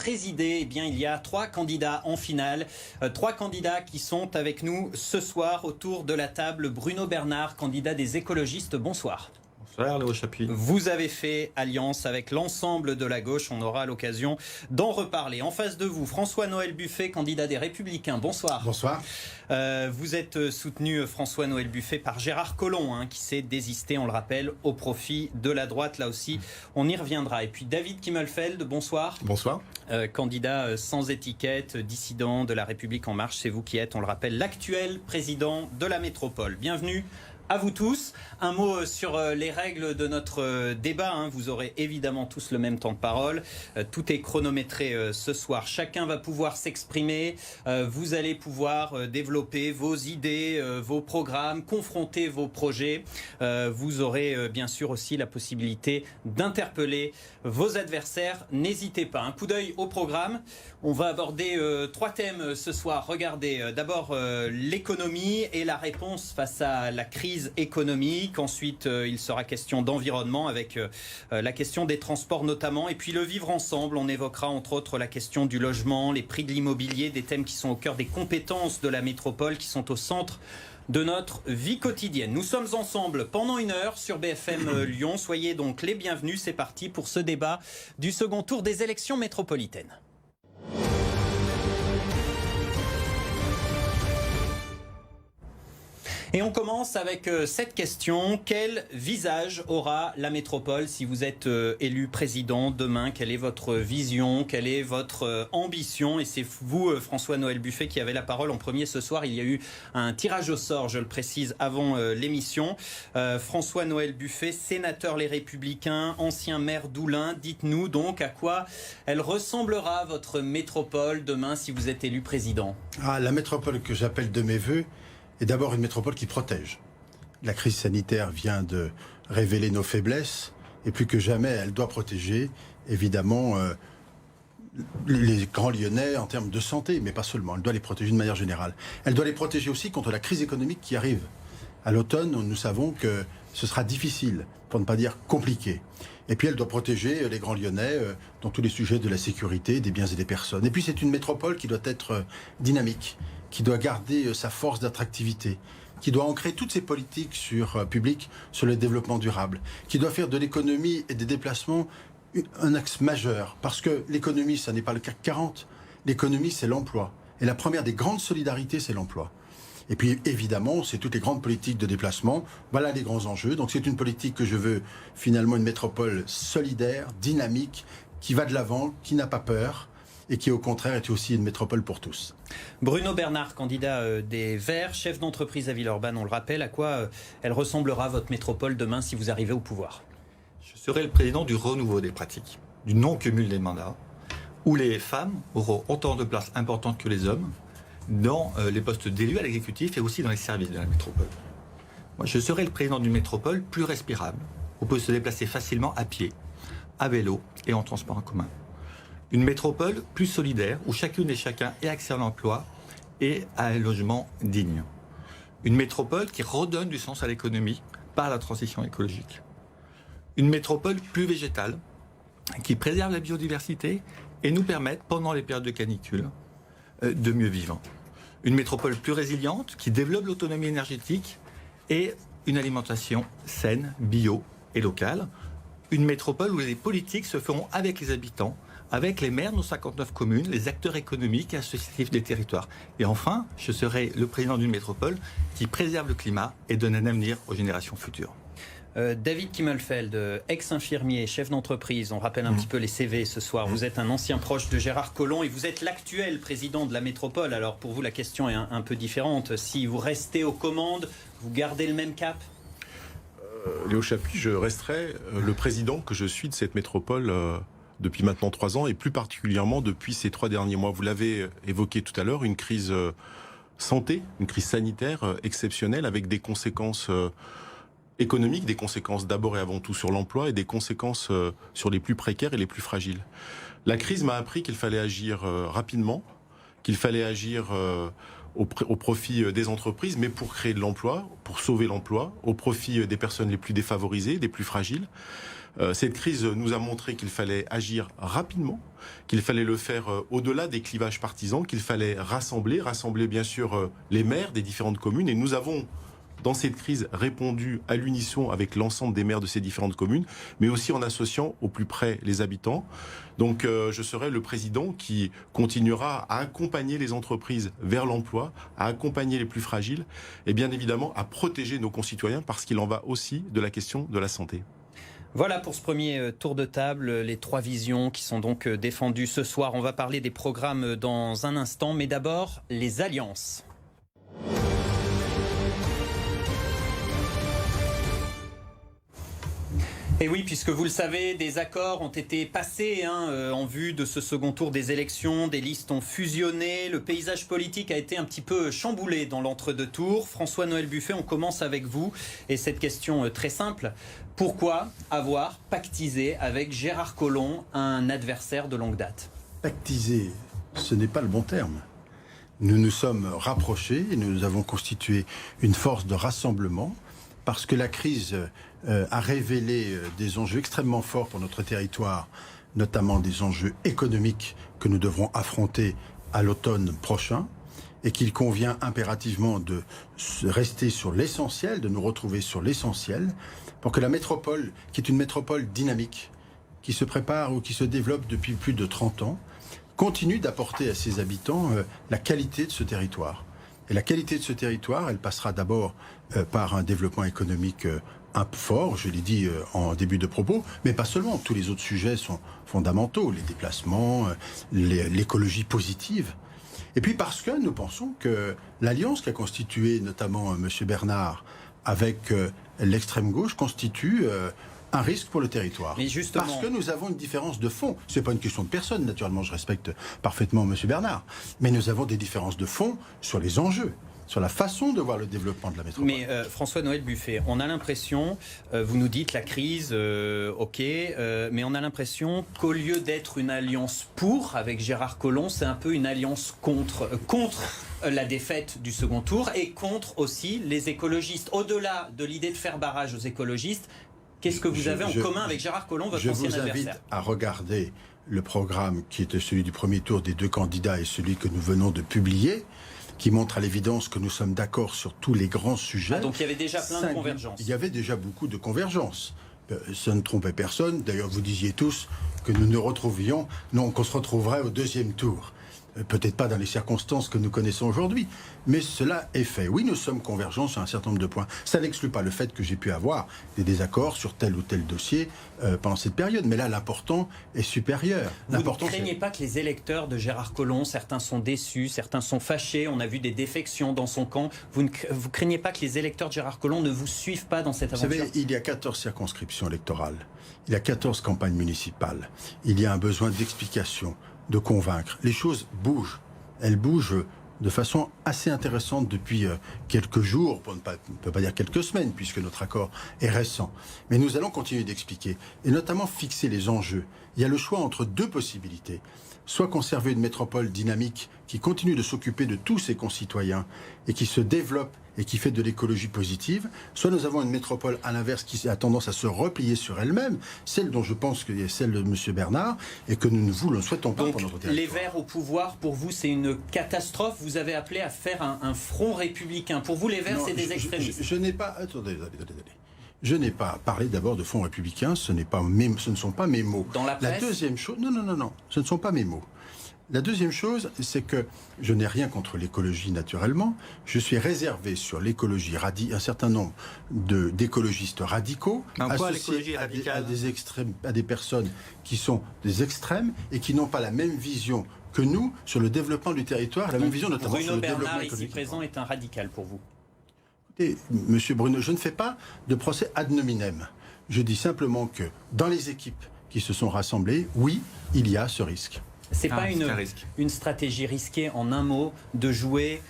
présider, eh bien, il y a 3 candidats en finale. 3 candidats qui sont avec nous ce soir autour de la table. Bruno Bernard, candidat des écologistes, bonsoir. Bonsoir Léo Chapuis. Vous avez fait alliance avec l'ensemble de la gauche, on aura l'occasion d'en reparler. En face de vous, François-Noël Buffet, candidat des Républicains, bonsoir. Bonsoir. Vous êtes soutenu, François-Noël Buffet, par Gérard Collomb, qui s'est désisté, on le rappelle, au profit de la droite. Là aussi, on y reviendra. Et puis David Kimmelfeld, bonsoir. Bonsoir. Candidat sans étiquette, dissident de La République En Marche. C'est vous qui êtes, on le rappelle, l'actuel président de la métropole. Bienvenue à vous tous. Un mot sur les règles de notre débat. Vous aurez évidemment tous le même temps de parole. Tout est chronométré ce soir. Chacun va pouvoir s'exprimer. Vous allez pouvoir développer vos idées, vos programmes, confronter vos projets. Vous aurez bien sûr aussi la possibilité d'interpeller vos adversaires. N'hésitez pas. Un coup d'œil au programme. On va aborder 3 thèmes ce soir. Regardez, d'abord l'économie et la réponse face à la crise économique. Ensuite, il sera question d'environnement avec la question des transports notamment. Et puis le vivre ensemble, on évoquera entre autres la question du logement, les prix de l'immobilier, des thèmes qui sont au cœur des compétences de la métropole, qui sont au centre de notre vie quotidienne. Nous sommes ensemble pendant 1 heure sur BFM Lyon. Soyez donc les bienvenus. C'est parti pour ce débat du second tour des élections métropolitaines. Et on commence avec cette question. Quel visage aura la métropole si vous êtes élu président demain? Quelle est votre vision? Quelle est votre ambition? Et c'est vous, François-Noël Buffet, qui avez la parole en premier ce soir. Il y a eu un tirage au sort, je le précise, avant l'émission. François-Noël Buffet, sénateur Les Républicains, ancien maire d'Oulin. Dites-nous donc à quoi elle ressemblera, votre métropole, demain, si vous êtes élu président. La métropole que j'appelle de mes voeux est d'abord une métropole qui protège. La crise sanitaire vient de révéler nos faiblesses et plus que jamais, elle doit protéger, évidemment, les grands Lyonnais en termes de santé, mais pas seulement. Elle doit les protéger de manière générale. Elle doit les protéger aussi contre la crise économique qui arrive. À l'automne, nous savons que ce sera difficile, pour ne pas dire compliqué. Et puis elle doit protéger les grands Lyonnais dans tous les sujets de la sécurité, des biens et des personnes. Et puis c'est une métropole qui doit être dynamique, qui doit garder sa force d'attractivité, qui doit ancrer toutes ses politiques publiques sur le développement durable, qui doit faire de l'économie et des déplacements un axe majeur. Parce que l'économie, ça n'est pas le CAC 40. L'économie, c'est l'emploi. Et la première des grandes solidarités, c'est l'emploi. Et puis, évidemment, c'est toutes les grandes politiques de déplacement. Voilà les grands enjeux. Donc, c'est une politique que je veux, finalement, une métropole solidaire, dynamique, qui va de l'avant, qui n'a pas peur, et qui, au contraire, est aussi une métropole pour tous. Bruno Bernard, candidat des Verts, chef d'entreprise à Villeurbanne, on le rappelle. À quoi elle ressemblera, votre métropole, demain, si vous arrivez au pouvoir? Je serai le président du renouveau des pratiques, du non-cumul des mandats, où les femmes auront autant de place importante que les hommes dans les postes d'élus à l'exécutif et aussi dans les services de la métropole. Moi, je serai le président d'une métropole plus respirable, où on peut se déplacer facilement à pied, à vélo et en transport en commun. Une métropole plus solidaire, où chacune et chacun ait accès à l'emploi et à un logement digne. Une métropole qui redonne du sens à l'économie par la transition écologique. Une métropole plus végétale, qui préserve la biodiversité et nous permette, pendant les périodes de canicule, de mieux vivre. Une métropole plus résiliente, qui développe l'autonomie énergétique et une alimentation saine, bio et locale. Une métropole où les politiques se feront avec les habitants, avec les maires de nos 59 communes, les acteurs économiques et associatifs des territoires. Et enfin, je serai le président d'une métropole qui préserve le climat et donne un avenir aux générations futures. David Kimmelfeld, ex-infirmier, chef d'entreprise, on rappelle un petit peu les CV ce soir. Vous êtes un ancien proche de Gérard Collomb et vous êtes l'actuel président de la métropole. Alors pour vous, la question est un peu différente. Si vous restez aux commandes, vous gardez le même cap? Léo Chapuis, je resterai le président que je suis de cette métropole depuis maintenant 3 ans et plus particulièrement depuis ces 3 derniers mois. Vous l'avez évoqué tout à l'heure, une crise santé, une crise sanitaire exceptionnelle avec des conséquences économiques, des conséquences d'abord et avant tout sur l'emploi et des conséquences sur les plus précaires et les plus fragiles. La crise m'a appris qu'il fallait agir rapidement, qu'il fallait agir au profit des entreprises, mais pour créer de l'emploi, pour sauver l'emploi, au profit des personnes les plus défavorisées, des plus fragiles, Cette crise nous a montré qu'il fallait agir rapidement, qu'il fallait le faire au-delà des clivages partisans, qu'il fallait rassembler bien sûr les maires des différentes communes. Et nous avons, dans cette crise, répondu à l'unisson avec l'ensemble des maires de ces différentes communes, mais aussi en associant au plus près les habitants. Donc je serai le président qui continuera à accompagner les entreprises vers l'emploi, à accompagner les plus fragiles et bien évidemment à protéger nos concitoyens parce qu'il en va aussi de la question de la santé. Voilà pour ce premier tour de table, les 3 visions qui sont donc défendues ce soir. On va parler des programmes dans un instant, mais d'abord les alliances. Et oui, puisque vous le savez, des accords ont été passés en vue de ce second tour des élections, des listes ont fusionné, le paysage politique a été un petit peu chamboulé dans l'entre-deux tours. François-Noël Buffet, on commence avec vous. Et cette question très simple, pourquoi avoir pactisé avec Gérard Collomb, un adversaire de longue date? Pactiser, ce n'est pas le bon terme. Nous nous sommes rapprochés et nous avons constitué une force de rassemblement parce que la crise a révélé des enjeux extrêmement forts pour notre territoire, notamment des enjeux économiques que nous devrons affronter à l'automne prochain, et qu'il convient impérativement de rester sur l'essentiel, de nous retrouver sur l'essentiel, pour que la métropole, qui est une métropole dynamique, qui se prépare ou qui se développe depuis plus de 30 ans, continue d'apporter à ses habitants la qualité de ce territoire. Et la qualité de ce territoire, elle passera d'abord par un développement économique fort, je l'ai dit en début de propos, mais pas seulement. Tous les autres sujets sont fondamentaux, les déplacements, l'écologie positive. Et puis parce que nous pensons que l'alliance qu'a constituée notamment M. Bernard avec l'extrême gauche constitue un risque pour le territoire. Mais justement... Parce que nous avons une différence de fond. Ce n'est pas une question de personne, naturellement, je respecte parfaitement M. Bernard. Mais nous avons des différences de fond sur les enjeux, sur la façon de voir le développement de la métropole. Mais François-Noël Buffet, on a l'impression, vous nous dites la crise, ok, mais on a l'impression qu'au lieu d'être une alliance pour, avec Gérard Collomb, c'est un peu une alliance contre la défaite du second tour et contre aussi les écologistes. Au-delà de l'idée de faire barrage aux écologistes, qu'est-ce que vous avez en commun avec Gérard Collomb, votre ancien adversaire? Je vous invite à regarder le programme qui était celui du premier tour des 2 candidats et celui que nous venons de publier, qui montre à l'évidence que nous sommes d'accord sur tous les grands sujets. Ah, donc il y avait déjà plein de convergences. Il y avait déjà beaucoup de convergences. Ça ne trompait personne. D'ailleurs, vous disiez tous que nous nous retrouvions, non, qu'on se retrouverait au 2e tour. Peut-être pas dans les circonstances que nous connaissons aujourd'hui, mais cela est fait. Oui, nous sommes convergents sur un certain nombre de points. Ça n'exclut pas le fait que j'ai pu avoir des désaccords sur tel ou tel dossier pendant cette période, mais là, l'important est supérieur. Vous ne craignez pas que les électeurs de Gérard Collomb, certains sont déçus, certains sont fâchés, on a vu des défections dans son camp. Vous ne craignez pas que les électeurs de Gérard Collomb ne vous suivent pas dans cette aventure? Vous savez, il y a 14 circonscriptions électorales, il y a 14 campagnes municipales, il y a un besoin d'explication, de convaincre. Les choses bougent. Elles bougent de façon assez intéressante depuis quelques jours, on ne peut pas dire quelques semaines, puisque notre accord est récent. Mais nous allons continuer d'expliquer, et notamment fixer les enjeux. Il y a le choix entre 2 possibilités. Soit conserver une métropole dynamique qui continue de s'occuper de tous ses concitoyens et qui se développe et qui fait de l'écologie positive, soit nous avons une métropole à l'inverse qui a tendance à se replier sur elle-même, celle dont je pense que est celle de M. Bernard, et que nous ne souhaitons pas pour notre territoire. Les Verts au pouvoir, pour vous, c'est une catastrophe. Vous avez appelé à faire un front républicain. Pour vous, les Verts, c'est des extrémistes. Je n'ai pas... Attendez. Je n'ai pas parlé d'abord de front républicain, ce ne sont pas mes mots. Dans la presse ? La deuxième chose... Non, ce ne sont pas mes mots. La deuxième chose, c'est que je n'ai rien contre l'écologie naturellement. Je suis réservé sur l'écologie, un certain nombre d'écologistes radicaux, associés à des personnes qui sont des extrêmes et qui n'ont pas la même vision que nous sur le développement du territoire, la même vision notamment sur le développement économique. Bruno Bernard, ici présent, est un radical pour vous? Écoutez, Monsieur Bruno, je ne fais pas de procès ad nominem. Je dis simplement que dans les équipes qui se sont rassemblées, oui, il y a ce risque. C'est pas une stratégie risquée, en un mot, de jouer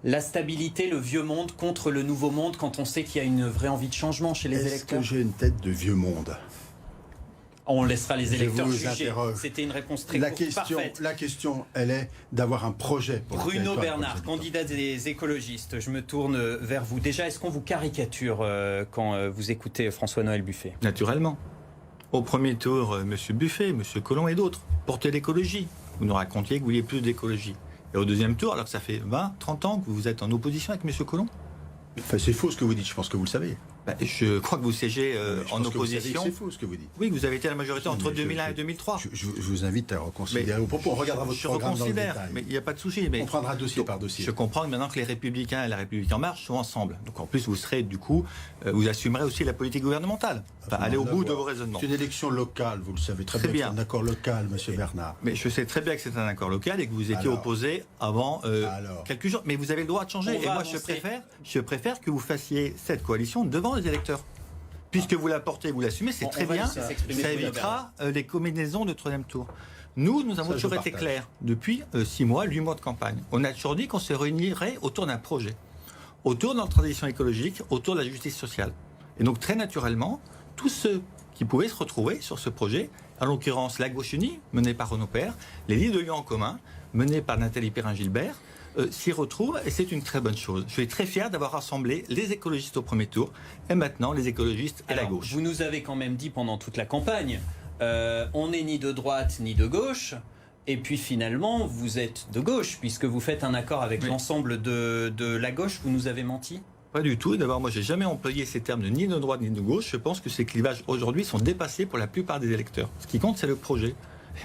la stabilité, le vieux monde contre le nouveau monde quand on sait qu'il y a une vraie envie de changement chez les électeurs? Est-ce que j'ai une tête de vieux monde? On laissera les électeurs juger. C'était une réponse très courte, parfaite. La question, elle est d'avoir un projet pour Bruno Bernard, candidat des écologistes, je me tourne vers vous. Déjà, est-ce qu'on vous caricature quand vous écoutez François-Noël Buffet? Naturellement. Au premier tour, M. Buffet, M. Collomb et d'autres portaient l'écologie. Vous nous racontiez que vous vouliez plus d'écologie. Et au deuxième tour, alors que ça fait 20, 30 ans que vous êtes en opposition avec M. Collomb. Enfin, c'est faux ce que vous dites, je pense que vous le savez. Je crois que vous siégez Je en pense que vous savez que opposition. c'est faux ce que vous dites. Oui, vous avez été à la majorité entre Mais 2001 et 2003. Je vous invite à reconsidérer vos propos. On regardera votre Je programme dans le reconsidère, détail. mais il n'y a pas de souci. Mais On prendra dossier par dossier. Je comprends maintenant que les Républicains et la République En Marche sont ensemble. Donc en plus, vous serez du coup, vous assumerez aussi la politique gouvernementale. Enfin, allez au bout de vos raisonnements. C'est une élection locale, vous le savez très bien. C'est un accord local, monsieur Bernard. Mais je sais très bien que c'est un accord local et que vous étiez opposé avant quelques jours. Mais vous avez le droit de changer. Et moi, je préfère que vous fassiez cette coalition devant les électeurs. Puisque vous la portez, vous l'assumez, c'est très bien. Ça évitera les combinaisons de troisième tour. Nous avons toujours été clairs. Depuis 6 mois, 8 mois de campagne. On a toujours dit qu'on se réunirait autour d'un projet. Autour de notre transition écologique, autour de la justice sociale. Et donc, très naturellement, tous ceux qui pouvaient se retrouver sur ce projet, en l'occurrence la Gauche Unie, menée par Renaud Père, les Lits de Lyon en commun, menée par Nathalie Perrin-Gilbert, s'y retrouvent et c'est une très bonne chose. Je suis très fier d'avoir rassemblé les écologistes au premier tour et maintenant les écologistes et la gauche. Vous nous avez quand même dit pendant toute la campagne, on n'est ni de droite ni de gauche. Et puis finalement, vous êtes de gauche puisque vous faites un accord avec l'ensemble de la gauche. Vous nous avez menti ? Pas du tout. D'abord, moi, j'ai jamais employé ces termes de ni de droite ni de gauche. Je pense que ces clivages aujourd'hui sont dépassés pour la plupart des électeurs. Ce qui compte, c'est le projet.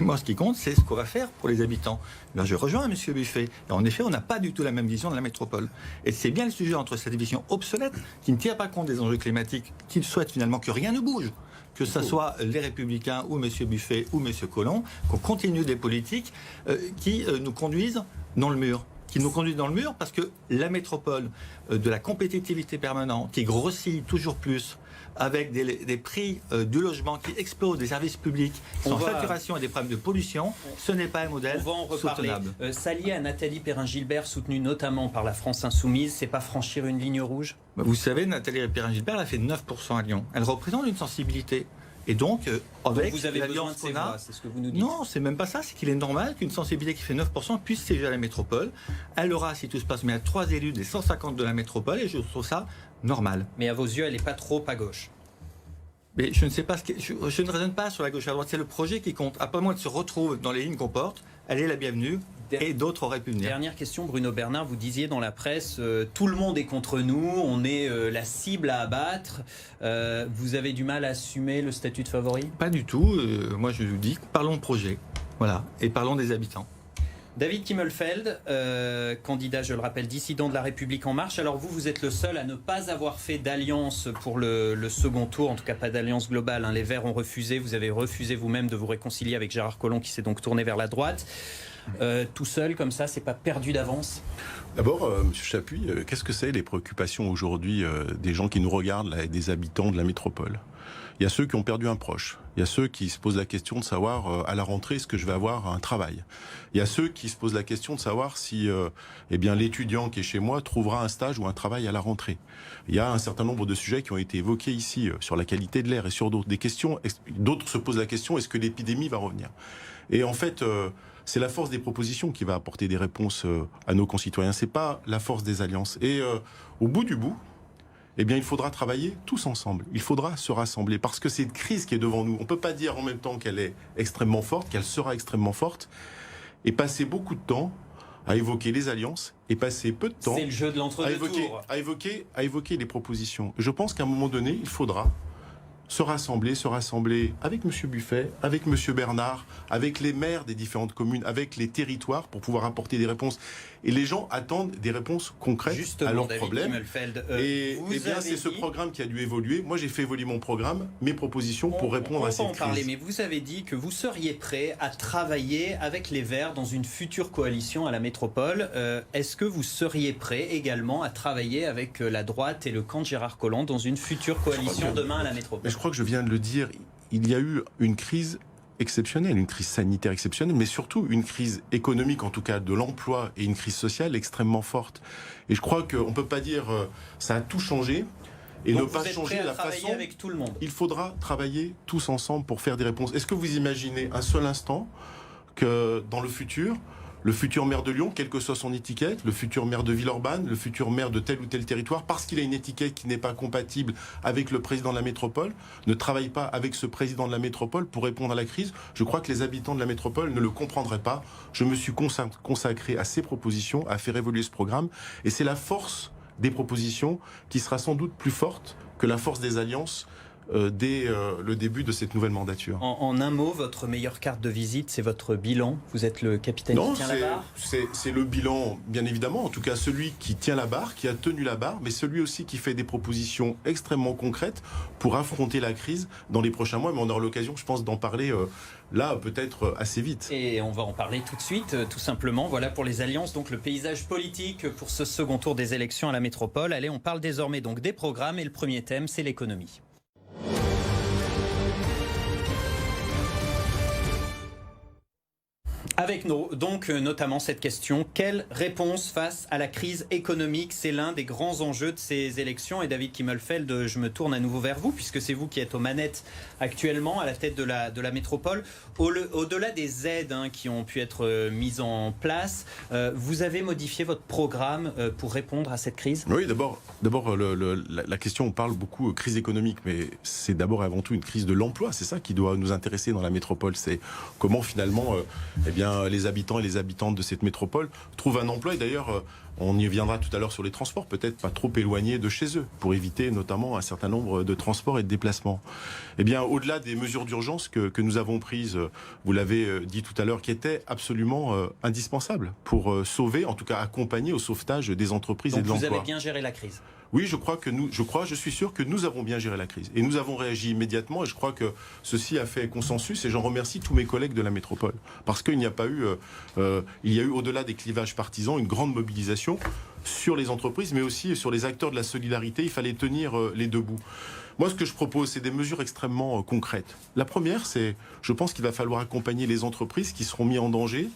Et moi, ce qui compte, c'est ce qu'on va faire pour les habitants. Là, je rejoins M. Buffet. Et en effet, on n'a pas du tout la même vision de la métropole. Et c'est bien le sujet entre cette vision obsolète, qui ne tient pas compte des enjeux climatiques, qui souhaite finalement que rien ne bouge, que ce soit les Républicains ou M. Buffet ou M. Collomb, qu'on continue des politiques qui nous conduisent dans le mur. Qui nous conduisent dans le mur parce que la métropole de la compétitivité permanente, qui grossit toujours plus, avec des prix du logement qui explosent, des services publics sans saturation et des problèmes de pollution, ce n'est pas un modèle soutenable. Ça lié à Nathalie Perrin-Gilbert, soutenue notamment par la France Insoumise, c'est pas franchir une ligne rouge ? Vous savez, Nathalie Perrin-Gilbert, elle a fait 9% à Lyon. Elle représente une sensibilité. Et donc, avec vous avez besoin de ses voix, c'est ce que vous nous dites. Non, c'est même pas ça. C'est qu'il est normal qu'une sensibilité qui fait 9% puisse siéger à la métropole. Elle aura, si tout se passe bien, 3 élus des 150 de la métropole, et je trouve ça normal. Mais à vos yeux, elle n'est pas trop à gauche. Mais je ne sais pas je ne raisonne pas sur la gauche et la droite. C'est le projet qui compte. Après moi, elle se retrouve dans les lignes qu'on porte. Elle est la bienvenue. Et d'autres auraient pu venir. Dernière question, Bruno Bernard, vous disiez dans la presse, tout le monde est contre nous, on est la cible à abattre. Vous avez du mal à assumer le statut de favori ? Pas du tout. Moi, je vous dis, parlons projet. Voilà. Et parlons des habitants. David Kimmelfeld, candidat, je le rappelle, dissident de La République En Marche. Alors vous êtes le seul à ne pas avoir fait d'alliance pour le second tour, en tout cas pas d'alliance globale. Les Verts ont refusé, vous avez refusé vous-même de vous réconcilier avec Gérard Collomb qui s'est donc tourné vers la droite. Tout seul, comme ça, c'est pas perdu d'avance ? D'abord, M. Chapuis, qu'est-ce que c'est les préoccupations aujourd'hui des gens qui nous regardent, là, et des habitants de la métropole ? Il y a ceux qui ont perdu un proche. Il y a ceux qui se posent la question de savoir, à la rentrée, est-ce que je vais avoir un travail ? Il y a ceux qui se posent la question de savoir si l'étudiant qui est chez moi trouvera un stage ou un travail à la rentrée. Il y a un certain nombre de sujets qui ont été évoqués ici, sur la qualité de l'air et sur d'autres. D'autres se posent la question, est-ce que l'épidémie va revenir ? Et en fait, c'est la force des propositions qui va apporter des réponses à nos concitoyens. C'est pas la force des alliances. Et au bout du bout, eh bien, il faudra travailler tous ensemble. Il faudra se rassembler parce que c'est une crise qui est devant nous. On ne peut pas dire en même temps qu'elle est extrêmement forte, qu'elle sera extrêmement forte, et passer beaucoup de temps à évoquer les alliances et passer peu de temps c'est le jeu de l'entre-deux-tours. à évoquer les propositions. Je pense qu'à un moment donné, il faudra se rassembler avec M. Buffet, avec M. Bernard, avec les maires des différentes communes, avec les territoires pour pouvoir apporter des réponses. Et les gens attendent des réponses concrètes à leurs problèmes. Et bien, c'est ce programme qui a dû évoluer. Moi, j'ai fait évoluer mon programme, mes propositions pour répondre à cette crise. Mais vous avez dit que vous seriez prêt à travailler avec les Verts dans une future coalition à la métropole. Est-ce que vous seriez prêt également à travailler avec la droite et le camp de Gérard Collomb dans une future coalition demain à la métropole ? Mais je crois que je viens de le dire, il y a eu une crise exceptionnelle, une crise sanitaire exceptionnelle, mais surtout une crise économique, en tout cas de l'emploi, et une crise sociale extrêmement forte. Et je crois qu'on ne peut pas dire ça a tout changé et donc ne pas changer la façon. Avec tout le monde. Il faudra travailler tous ensemble pour faire des réponses. Est-ce que vous imaginez un seul instant que dans le futur, le futur maire de Lyon, quelle que soit son étiquette, le futur maire de Villeurbanne, le futur maire de tel ou tel territoire, parce qu'il a une étiquette qui n'est pas compatible avec le président de la métropole, ne travaille pas avec ce président de la métropole pour répondre à la crise. Je crois que les habitants de la métropole ne le comprendraient pas. Je me suis consacré à ces propositions, à faire évoluer ce programme, et c'est la force des propositions qui sera sans doute plus forte que la force des alliances dès le début de cette nouvelle mandature. En un mot, votre meilleure carte de visite, c'est votre bilan. Vous êtes le capitaine qui tient la barre. C'est le bilan, bien évidemment, en tout cas celui qui tient la barre, qui a tenu la barre, mais celui aussi qui fait des propositions extrêmement concrètes pour affronter la crise dans les prochains mois. Mais on aura l'occasion, je pense, d'en parler là, peut-être assez vite. Et on va en parler tout de suite, tout simplement. Voilà pour les alliances, donc le paysage politique pour ce second tour des élections à la métropole. Allez, on parle désormais donc des programmes et le premier thème, c'est l'économie. Avec donc notamment cette question, quelle réponse face à la crise économique? C'est l'un des grands enjeux de ces élections. Et David Kimmelfeld, je me tourne à nouveau vers vous, puisque c'est vous qui êtes aux manettes actuellement, à la tête de la métropole. Au-delà des aides qui ont pu être mises en place, vous avez modifié votre programme pour répondre à cette crise? Oui, d'abord la question, on parle beaucoup crise économique, mais c'est d'abord et avant tout une crise de l'emploi. C'est ça qui doit nous intéresser dans la métropole. C'est comment finalement les habitants et les habitantes de cette métropole trouvent un emploi. Et d'ailleurs, on y viendra tout à l'heure sur les transports, peut-être pas trop éloignés de chez eux, pour éviter notamment un certain nombre de transports et de déplacements. Eh bien, au-delà des mesures d'urgence que nous avons prises, vous l'avez dit tout à l'heure, qui étaient absolument indispensables pour sauver, en tout cas accompagner au sauvetage des entreprises et de l'emploi. Donc vous avez bien géré la crise? Oui, je suis sûr que nous avons bien géré la crise. Et nous avons réagi immédiatement, et je crois que ceci a fait consensus, et j'en remercie tous mes collègues de la métropole. Parce qu'il n'y a pas eu, il y a eu, au-delà des clivages partisans, une grande mobilisation sur les entreprises, mais aussi sur les acteurs de la solidarité. Il fallait tenir les deux bouts. Moi, ce que je propose, c'est des mesures extrêmement concrètes. La première, c'est, je pense qu'il va falloir accompagner les entreprises qui seront mises en danger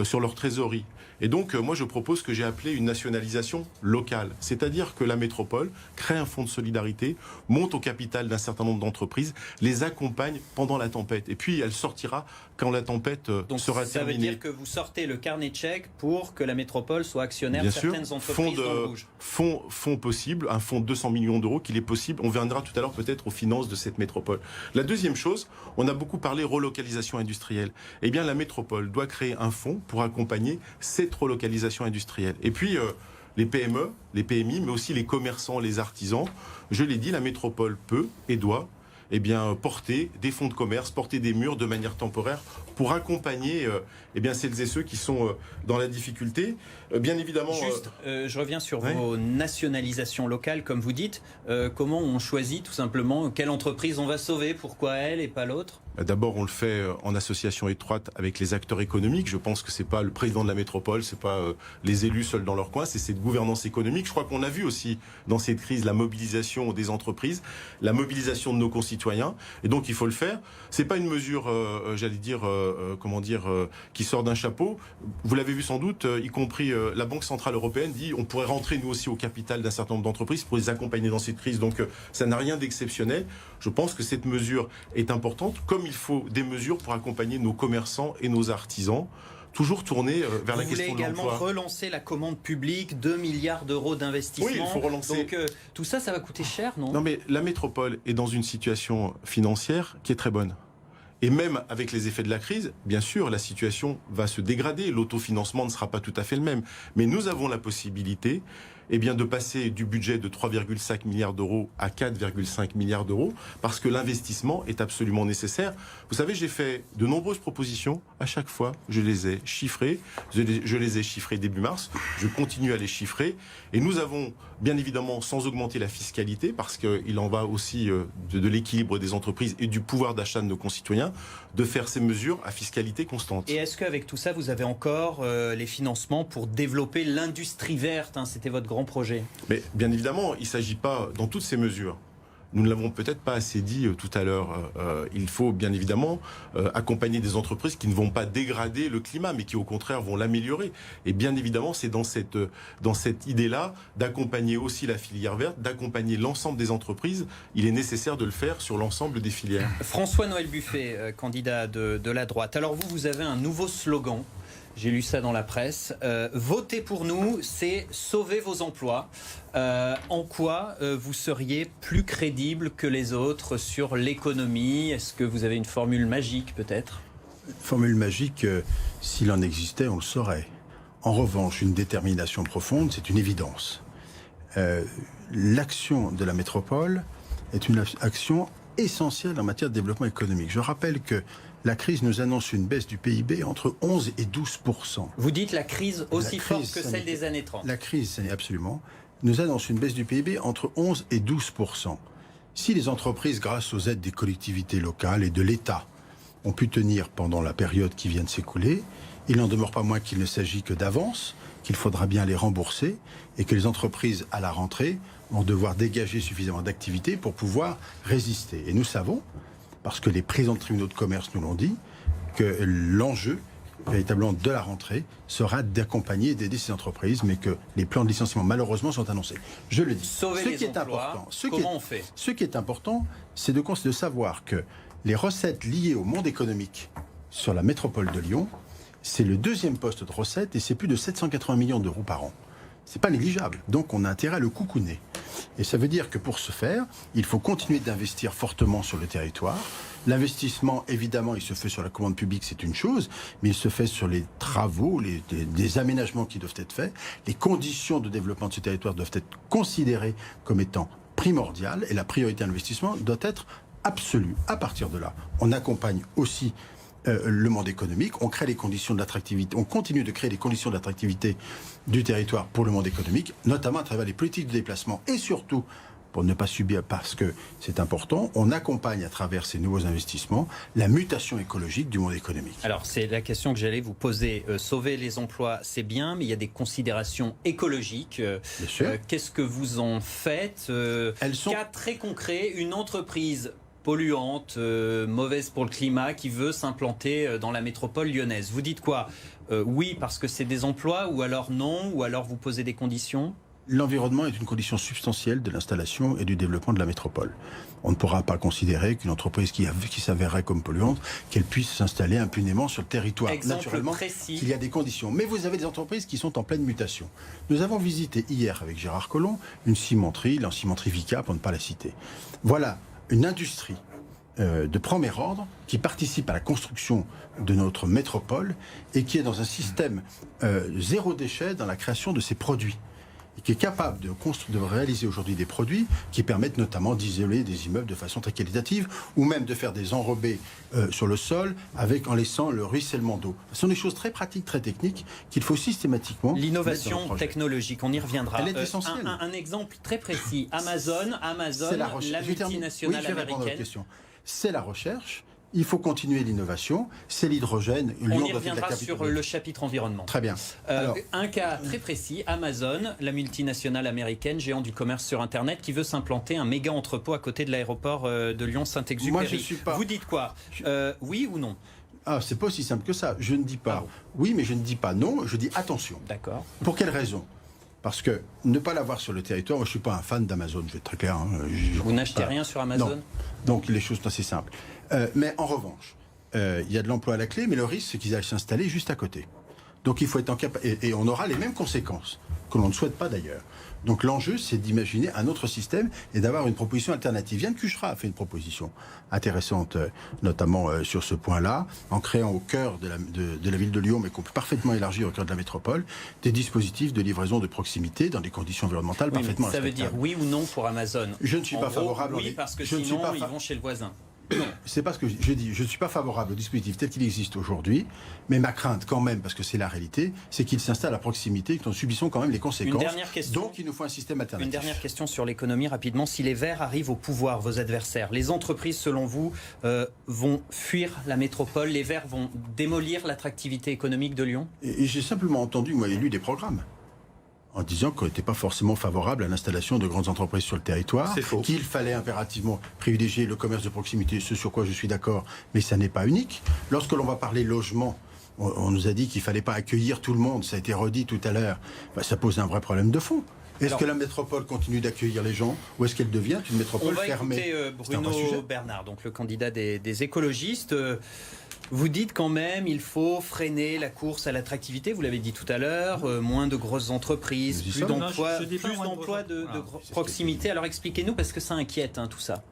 sur leur trésorerie. Et donc, moi, je propose ce que j'ai appelé une nationalisation locale. C'est-à-dire que la métropole crée un fonds de solidarité, monte au capital d'un certain nombre d'entreprises, les accompagne pendant la tempête. Et puis, elle sortira quand la tempête sera terminée. Ça veut dire que vous sortez le carnet de chèques pour que la métropole soit actionnaire de certaines entreprises dans le rouge. Fonds possible, un fonds de 200 millions d'euros qu'il est possible. On viendra tout à l'heure peut-être aux finances de cette métropole. La deuxième chose, on a beaucoup parlé relocalisation industrielle. Eh bien, la métropole doit créer un fonds pour accompagner cette relocalisation industrielle. Et puis, les PME, les PMI, mais aussi les commerçants, les artisans, je l'ai dit, la métropole peut et doit porter des fonds de commerce, porter des murs de manière temporaire pour accompagner celles et ceux qui sont dans la difficulté. Bien évidemment... Juste, je reviens sur vos nationalisations locales, comme vous dites. Comment on choisit tout simplement quelle entreprise on va sauver, pourquoi elle et pas l'autre? D'abord, on le fait en association étroite avec les acteurs économiques. Je pense que c'est pas le président de la métropole, c'est pas les élus seuls dans leur coin, c'est cette gouvernance économique. Je crois qu'on a vu aussi dans cette crise la mobilisation des entreprises, la mobilisation de nos concitoyens, et donc il faut le faire. C'est pas une mesure, qui sort d'un chapeau. Vous l'avez vu sans doute, y compris la Banque centrale européenne dit on pourrait rentrer nous aussi au capital d'un certain nombre d'entreprises pour les accompagner dans cette crise. Donc ça n'a rien d'exceptionnel. Je pense que cette mesure est importante, comme il faut des mesures pour accompagner nos commerçants et nos artisans, toujours tournés vers la question de l'emploi. Vous voulez également relancer la commande publique, 2 milliards d'euros d'investissement. Oui, il faut relancer. Donc tout ça, ça va coûter cher, non? Non, mais la métropole est dans une situation financière qui est très bonne. Et même avec les effets de la crise, bien sûr, la situation va se dégrader. L'autofinancement ne sera pas tout à fait le même. Mais nous avons la possibilité de passer du budget de 3,5 milliards d'euros à 4,5 milliards d'euros, parce que l'investissement est absolument nécessaire. Vous savez, j'ai fait de nombreuses propositions. À chaque fois, je les ai chiffrées. Je les ai chiffrées début mars. Je continue à les chiffrer. Et nous avons, bien évidemment, sans augmenter la fiscalité, parce qu'il en va aussi de l'équilibre des entreprises et du pouvoir d'achat de nos concitoyens, de faire ces mesures à fiscalité constante. Et est-ce qu'avec tout ça, vous avez encore les financements pour développer l'industrie verte? C'était votre grand projet. Mais bien évidemment, il ne s'agit pas, dans toutes ces mesures, nous ne l'avons peut-être pas assez dit tout à l'heure, il faut bien évidemment accompagner des entreprises qui ne vont pas dégrader le climat, mais qui au contraire vont l'améliorer. Et bien évidemment, c'est dans cette idée-là d'accompagner aussi la filière verte, d'accompagner l'ensemble des entreprises. Il est nécessaire de le faire sur l'ensemble des filières. François-Noël Buffet, candidat de la droite. Alors vous avez un nouveau slogan. J'ai lu ça dans la presse. Voter pour nous, c'est sauver vos emplois. En quoi vous seriez plus crédible que les autres sur l'économie? Est-ce que vous avez une formule magique peut-être? Formule magique, s'il en existait, on le saurait. En revanche, une détermination profonde, c'est une évidence. L'action de la métropole est une action essentielle en matière de développement économique. Je rappelle que la crise nous annonce une baisse du PIB entre 11 et 12%. Vous dites la crise aussi forte que celle des années 30. La crise, absolument, nous annonce une baisse du PIB entre 11 et 12%. Si les entreprises, grâce aux aides des collectivités locales et de l'État, ont pu tenir pendant la période qui vient de s'écouler, il n'en demeure pas moins qu'il ne s'agit que d'avances, qu'il faudra bien les rembourser et que les entreprises, à la rentrée, vont devoir dégager suffisamment d'activité pour pouvoir résister. Et nous savons, parce que les présidents de tribunaux de commerce nous l'ont dit, que l'enjeu, véritablement, de la rentrée sera d'accompagner et d'aider ces entreprises, mais que les plans de licenciement, malheureusement, sont annoncés. Je le dis. Sauver les emplois, comment on fait? Ce qui est important, c'est de savoir que les recettes liées au monde économique sur la métropole de Lyon, c'est le deuxième poste de recettes et c'est plus de 780 millions d'euros par an. C'est pas négligeable. Donc on a intérêt à le coucouner. Et ça veut dire que pour ce faire, il faut continuer d'investir fortement sur le territoire. L'investissement, évidemment, il se fait sur la commande publique, c'est une chose, mais il se fait sur les travaux, des aménagements qui doivent être faits. Les conditions de développement de ce territoire doivent être considérées comme étant primordiales et la priorité à l'investissement doit être absolue. À partir de là, on accompagne aussi le monde économique, on crée les conditions de l'attractivité, on continue de créer les conditions d'attractivité du territoire pour le monde économique, notamment à travers les politiques de déplacement et surtout, pour ne pas subir, parce que c'est important, on accompagne à travers ces nouveaux investissements la mutation écologique du monde économique. Alors c'est la question que j'allais vous poser. Sauver les emplois, c'est bien, mais il y a des considérations écologiques. Bien sûr. Qu'est-ce que vous en faites? Elles sont... Cas très concret, une entreprise polluante, mauvaise pour le climat, qui veut s'implanter dans la métropole lyonnaise. Vous dites quoi? Oui, parce que c'est des emplois, ou alors non, ou alors vous posez des conditions? L'environnement est une condition substantielle de l'installation et du développement de la métropole. On ne pourra pas considérer qu'une entreprise qui s'avérerait comme polluante, qu'elle puisse s'installer impunément sur le territoire. Exemple naturellement, précis. il y a des conditions. Mais vous avez des entreprises qui sont en pleine mutation. Nous avons visité hier avec Gérard Collomb une cimenterie, la cimenterie Vicat, pour ne pas la citer. Voilà une industrie de premier ordre qui participe à la construction de notre métropole et qui est dans un système zéro déchet dans la création de ses produits. Et qui est capable de réaliser aujourd'hui des produits qui permettent notamment d'isoler des immeubles de façon très qualitative ou même de faire des enrobés sur le sol en laissant le ruissellement d'eau. Ce sont des choses très pratiques, très techniques qu'il faut systématiquement... L'innovation technologique, on y reviendra. Elle est essentielle. Un exemple très précis. Amazon, la multinationale américaine. C'est la recherche. Il faut continuer l'innovation, c'est l'hydrogène. On y reviendra sur le chapitre environnement. Très bien. Un cas très précis, Amazon, la multinationale américaine, géant du commerce sur Internet, qui veut s'implanter un méga entrepôt à côté de l'aéroport de Lyon-Saint-Exupéry. Moi, je suis pas... Vous dites quoi? Oui ou non? Ah, c'est pas aussi simple que ça. Je ne dis pas oui, mais je ne dis pas non, je dis attention. D'accord. Pour quelle raison? Parce que ne pas l'avoir sur le territoire, moi je ne suis pas un fan d'Amazon, je vais être très clair. Vous n'achetez rien sur Amazon? Non. Donc les choses sont assez simples. Mais en revanche, il y a de l'emploi à la clé, mais le risque c'est qu'ils aillent s'installer juste à côté. Donc il faut être en capacité, et on aura les mêmes conséquences, que l'on ne souhaite pas d'ailleurs. Donc l'enjeu, c'est d'imaginer un autre système et d'avoir une proposition alternative. Yann Cuchera a fait une proposition intéressante, notamment sur ce point-là, en créant au cœur de la ville de Lyon, mais qu'on peut parfaitement élargir au cœur de la métropole, des dispositifs de livraison de proximité dans des conditions environnementales parfaitement respectables. Ça veut dire oui ou non pour Amazon? Je ne suis pas favorable. Oui, parce que sinon, ils vont chez le voisin. Non, c'est pas ce que je dis. Je ne suis pas favorable au dispositif tel qu'il existe aujourd'hui, mais ma crainte quand même, parce que c'est la réalité, c'est qu'il s'installe à proximité et que nous subissons quand même les conséquences. Une dernière question. Donc il nous faut un système alternatif. Une dernière question sur l'économie rapidement. Si les Verts arrivent au pouvoir, vos adversaires, les entreprises selon vous vont fuir la métropole, les Verts vont démolir l'attractivité économique de Lyon? Et j'ai simplement entendu, moi, lu des programmes en disant qu'on n'était pas forcément favorable à l'installation de grandes entreprises sur le territoire, qu'il fallait impérativement privilégier le commerce de proximité, ce sur quoi je suis d'accord, mais ça n'est pas unique. Lorsque l'on va parler logement, on nous a dit qu'il ne fallait pas accueillir tout le monde, ça a été redit tout à l'heure, ça pose un vrai problème de fond. Est-ce que la métropole continue d'accueillir les gens ou est-ce qu'elle devient une métropole fermée? On va écouter Bruno Bernard, donc le candidat des écologistes. Vous dites quand même il faut freiner la course à l'attractivité, vous l'avez dit tout à l'heure, moins de grosses entreprises, plus d'emplois de proximité. Alors expliquez-nous parce que ça inquiète tout ça.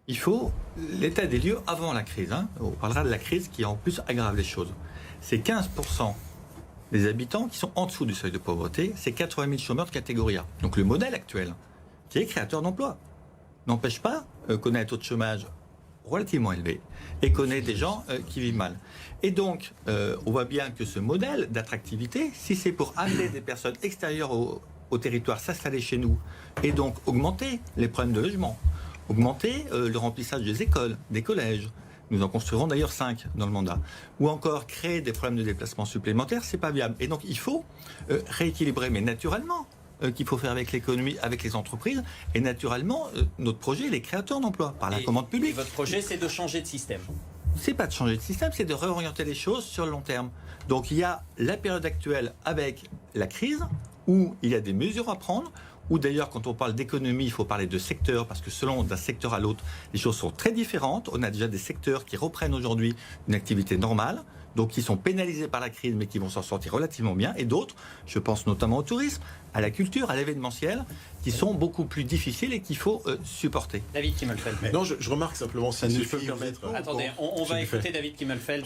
Il faut l'état des lieux avant la crise. On parlera de la crise qui en plus aggrave les choses. C'est 15% des habitants qui sont en dessous du seuil de pauvreté, c'est 80 000 chômeurs de catégorie A. Donc le modèle actuel, qui est créateur d'emplois, n'empêche pas qu'on ait un taux de chômage relativement élevé et qu'on ait des gens qui vivent mal. Et donc, on voit bien que ce modèle d'attractivité, si c'est pour amener des personnes extérieures au territoire s'installer chez nous et donc augmenter les problèmes de logement, augmenter le remplissage des écoles, des collèges, nous en construirons d'ailleurs 5 dans le mandat, ou encore créer des problèmes de déplacement supplémentaires, c'est pas viable. Et donc il faut rééquilibrer, mais naturellement, qu'il faut faire avec l'économie, avec les entreprises. Et naturellement, notre projet, il est créateur d'emplois par la commande publique. Et votre projet, c'est de changer de système? C'est pas de changer de système, c'est de réorienter les choses sur le long terme. Donc il y a la période actuelle avec la crise, où il y a des mesures à prendre, où d'ailleurs, quand on parle d'économie, il faut parler de secteur, parce que selon d'un secteur à l'autre, les choses sont très différentes. On a déjà des secteurs qui reprennent aujourd'hui une activité normale, donc qui sont pénalisés par la crise, mais qui vont s'en sortir relativement bien, et d'autres, je pense notamment au tourisme, à la culture, à l'événementiel, qui sont beaucoup plus difficiles et qu'il faut supporter. David Kimmelfeld. Non, je remarque simplement, si je peux me permettre... Attendez, on va écouter David Kimmelfeld.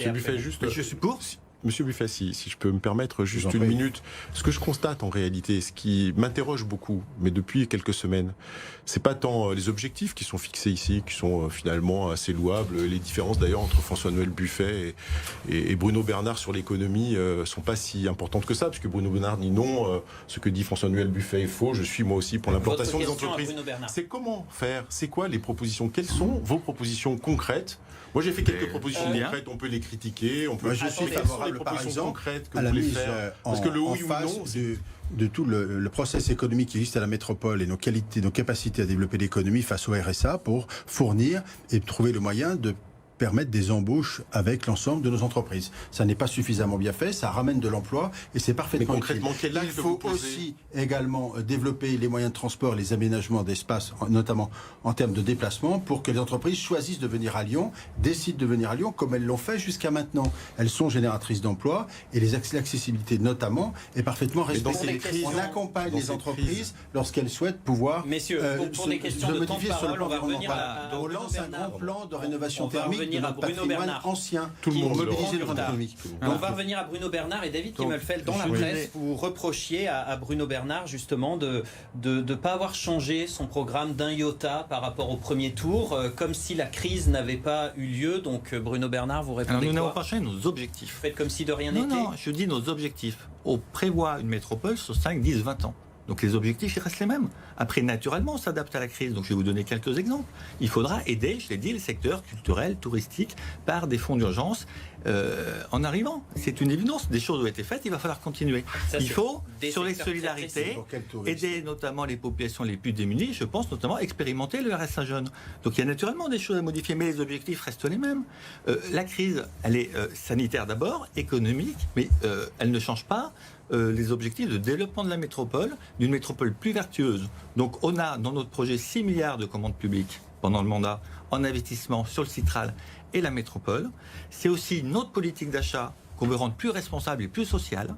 Je suis pour. Monsieur Buffet, si je peux me permettre juste une minute, ce que je constate en réalité, ce qui m'interroge beaucoup, mais depuis quelques semaines, c'est pas tant les objectifs qui sont fixés ici, qui sont finalement assez louables. Les différences d'ailleurs entre François-Noël Buffet et Bruno Bernard sur l'économie sont pas si importantes que ça, parce que Bruno Bernard dit non, ce que dit François-Noël Buffet est faux, je suis moi aussi pour l'implantation des entreprises. C'est comment faire? C'est quoi les propositions? Quelles sont vos propositions concrètes? Moi, j'ai fait quelques propositions concrètes. On peut les critiquer. On peut. Je suis favorable, par exemple, à la mise parce que le oui ou face non, de tout le process économique qui existe à la métropole et nos qualités, nos capacités à développer l'économie face au RSA pour fournir et trouver le moyen de permettre des embauches avec l'ensemble de nos entreprises. Ça n'est pas suffisamment bien fait, ça ramène de l'emploi et c'est parfaitement utile. Il faut aussi également développer les moyens de transport, les aménagements d'espace, notamment en termes de déplacement, pour que les entreprises choisissent de venir à Lyon, décident de venir à Lyon, comme elles l'ont fait jusqu'à maintenant. Elles sont génératrices d'emplois et l'accessibilité notamment est parfaitement respectée. On accompagne les entreprises lorsqu'elles souhaitent pouvoir se modifier sur le plan environnemental. On lance un grand plan de rénovation thermique à Bruno Bernard, ancien, tout le monde mobiliser le monde économique. On va revenir à Bruno Bernard et David Kimmelfeld. Dans la presse, vous reprochiez à Bruno Bernard justement de ne pas avoir changé son programme d'un iota par rapport au premier tour, comme si la crise n'avait pas eu lieu. Donc Bruno Bernard, vous répondez quoi? Nous n'avons pas changé nos objectifs. Faites comme si de rien n'était. Non, je dis nos objectifs. On prévoit une métropole sur 5, 10, 20 ans. Donc les objectifs, ils restent les mêmes. Après, naturellement, on s'adapte à la crise. Donc je vais vous donner quelques exemples. Il faudra aider, je l'ai dit, le secteur culturel, touristique, par des fonds d'urgence en arrivant. C'est une évidence. Des choses ont été faites, il va falloir continuer. Il faut, sur les solidarités, aider notamment les populations les plus démunies. Je pense notamment expérimenter le RSA jeune. Donc il y a naturellement des choses à modifier, mais les objectifs restent les mêmes. La crise, elle est sanitaire d'abord, économique, mais elle ne change pas les objectifs de développement de la métropole, d'une métropole plus vertueuse. Donc on a dans notre projet 6 milliards de commandes publiques pendant le mandat en investissement sur le Citral et la métropole. C'est aussi notre politique d'achat qu'on veut rendre plus responsable et plus sociale.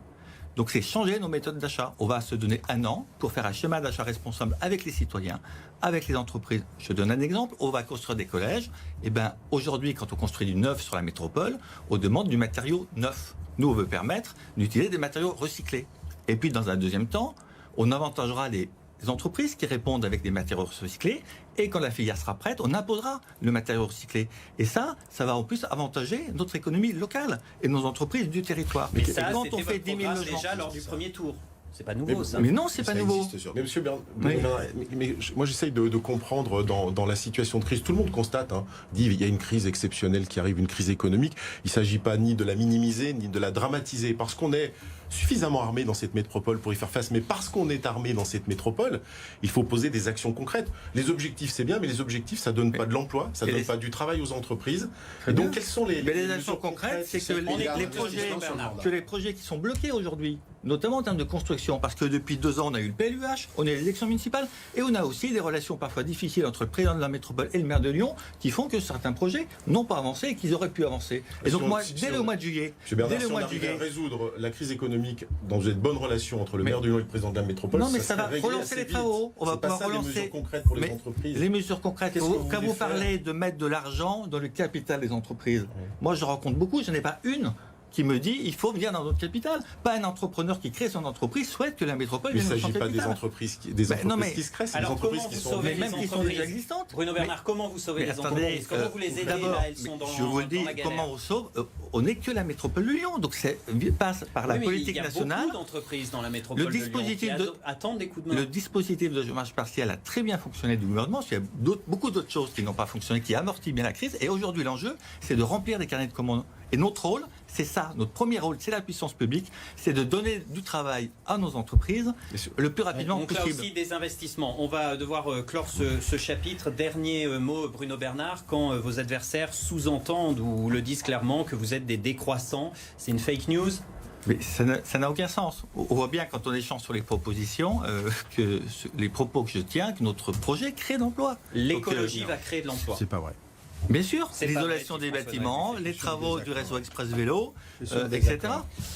Donc c'est changer nos méthodes d'achat. On va se donner 1 an pour faire un schéma d'achat responsable avec les citoyens, avec les entreprises. Je donne un exemple, on va construire des collèges. Et bien aujourd'hui, quand on construit du neuf sur la métropole, on demande du matériau neuf. Nous, on veut permettre d'utiliser des matériaux recyclés. Et puis, dans un deuxième temps, on avantagera les entreprises qui répondent avec des matériaux recyclés. Et quand la filière sera prête, on imposera le matériau recyclé. Et ça va en plus avantager notre économie locale et nos entreprises du territoire. Mais ça, quand on fait 10 000 logements déjà lors du premier tour. C'est pas nouveau, ça. Mais non, c'est pas nouveau. Mais monsieur Bernard, moi j'essaye de comprendre dans la situation de crise. Tout le monde constate, dit il y a une crise exceptionnelle qui arrive, une crise économique. Il ne s'agit pas ni de la minimiser, ni de la dramatiser. Parce qu'on est suffisamment armé dans cette métropole pour y faire face. Mais parce qu'on est armé dans cette métropole, il faut poser des actions concrètes. Les objectifs, c'est bien, mais les objectifs, ça ne donne pas de l'emploi, ça ne donne pas du travail aux entreprises. Et donc, quelles sont les actions concrètes? C'est que les projets qui sont bloqués aujourd'hui, notamment en termes de construction, parce que depuis 2 ans, on a eu le PLUH, on a les élections municipales, et on a aussi des relations parfois difficiles entre le président de la métropole et le maire de Lyon, qui font que certains projets n'ont pas avancé et qu'ils auraient pu avancer. Et donc moi, dès le mois de juillet, M. Bernard, si on arrivait à résoudre la crise économique dans une bonne relation entre le maire de Lyon et le président de la métropole, non, mais ça va relancer les travaux. On va pouvoir relancer les mesures concrètes pour les entreprises. Les mesures concrètes. Quand vous parlez de mettre de l'argent dans le capital des entreprises, moi je rencontre beaucoup, je n'ai pas une qui me dit il faut venir dans notre capital. Pas un entrepreneur qui crée son entreprise souhaite que la métropole vienne dans son capital. Mais il ne s'agit pas des entreprises qui se créent, c'est des entreprises qui sont même qui sont déjà existantes. Bruno Bernard, comment vous sauvez les entreprises? Comment vous les aidez là, elles sont dans la galère? Je vous le dis, comment on sauve? On n'est que la métropole de Lyon, donc ça passe par la politique nationale. Il y a beaucoup d'entreprises dans la métropole de Lyon qui attendent des coups de main. Le dispositif de chômage partiel a très bien fonctionné du gouvernement. Il y a beaucoup d'autres choses qui n'ont pas fonctionné, qui amortissent bien la crise. Et aujourd'hui, l'enjeu, c'est de remplir des carnets de commandes. Et notre rôle, c'est ça, notre premier rôle, c'est la puissance publique, c'est de donner du travail à nos entreprises le plus rapidement possible. Donc là aussi des investissements. On va devoir clore ce chapitre. Dernier mot, Bruno Bernard, quand vos adversaires sous-entendent ou le disent clairement que vous êtes des décroissants, c'est une fake news? Mais ça n'a aucun sens. On voit bien quand on échange sur les propositions que les propos que je tiens, que notre projet crée d'emplois. L'écologie va créer de l'emploi. C'est pas vrai. Bien sûr, l'isolation des bâtiments, les travaux du réseau express vélo, etc.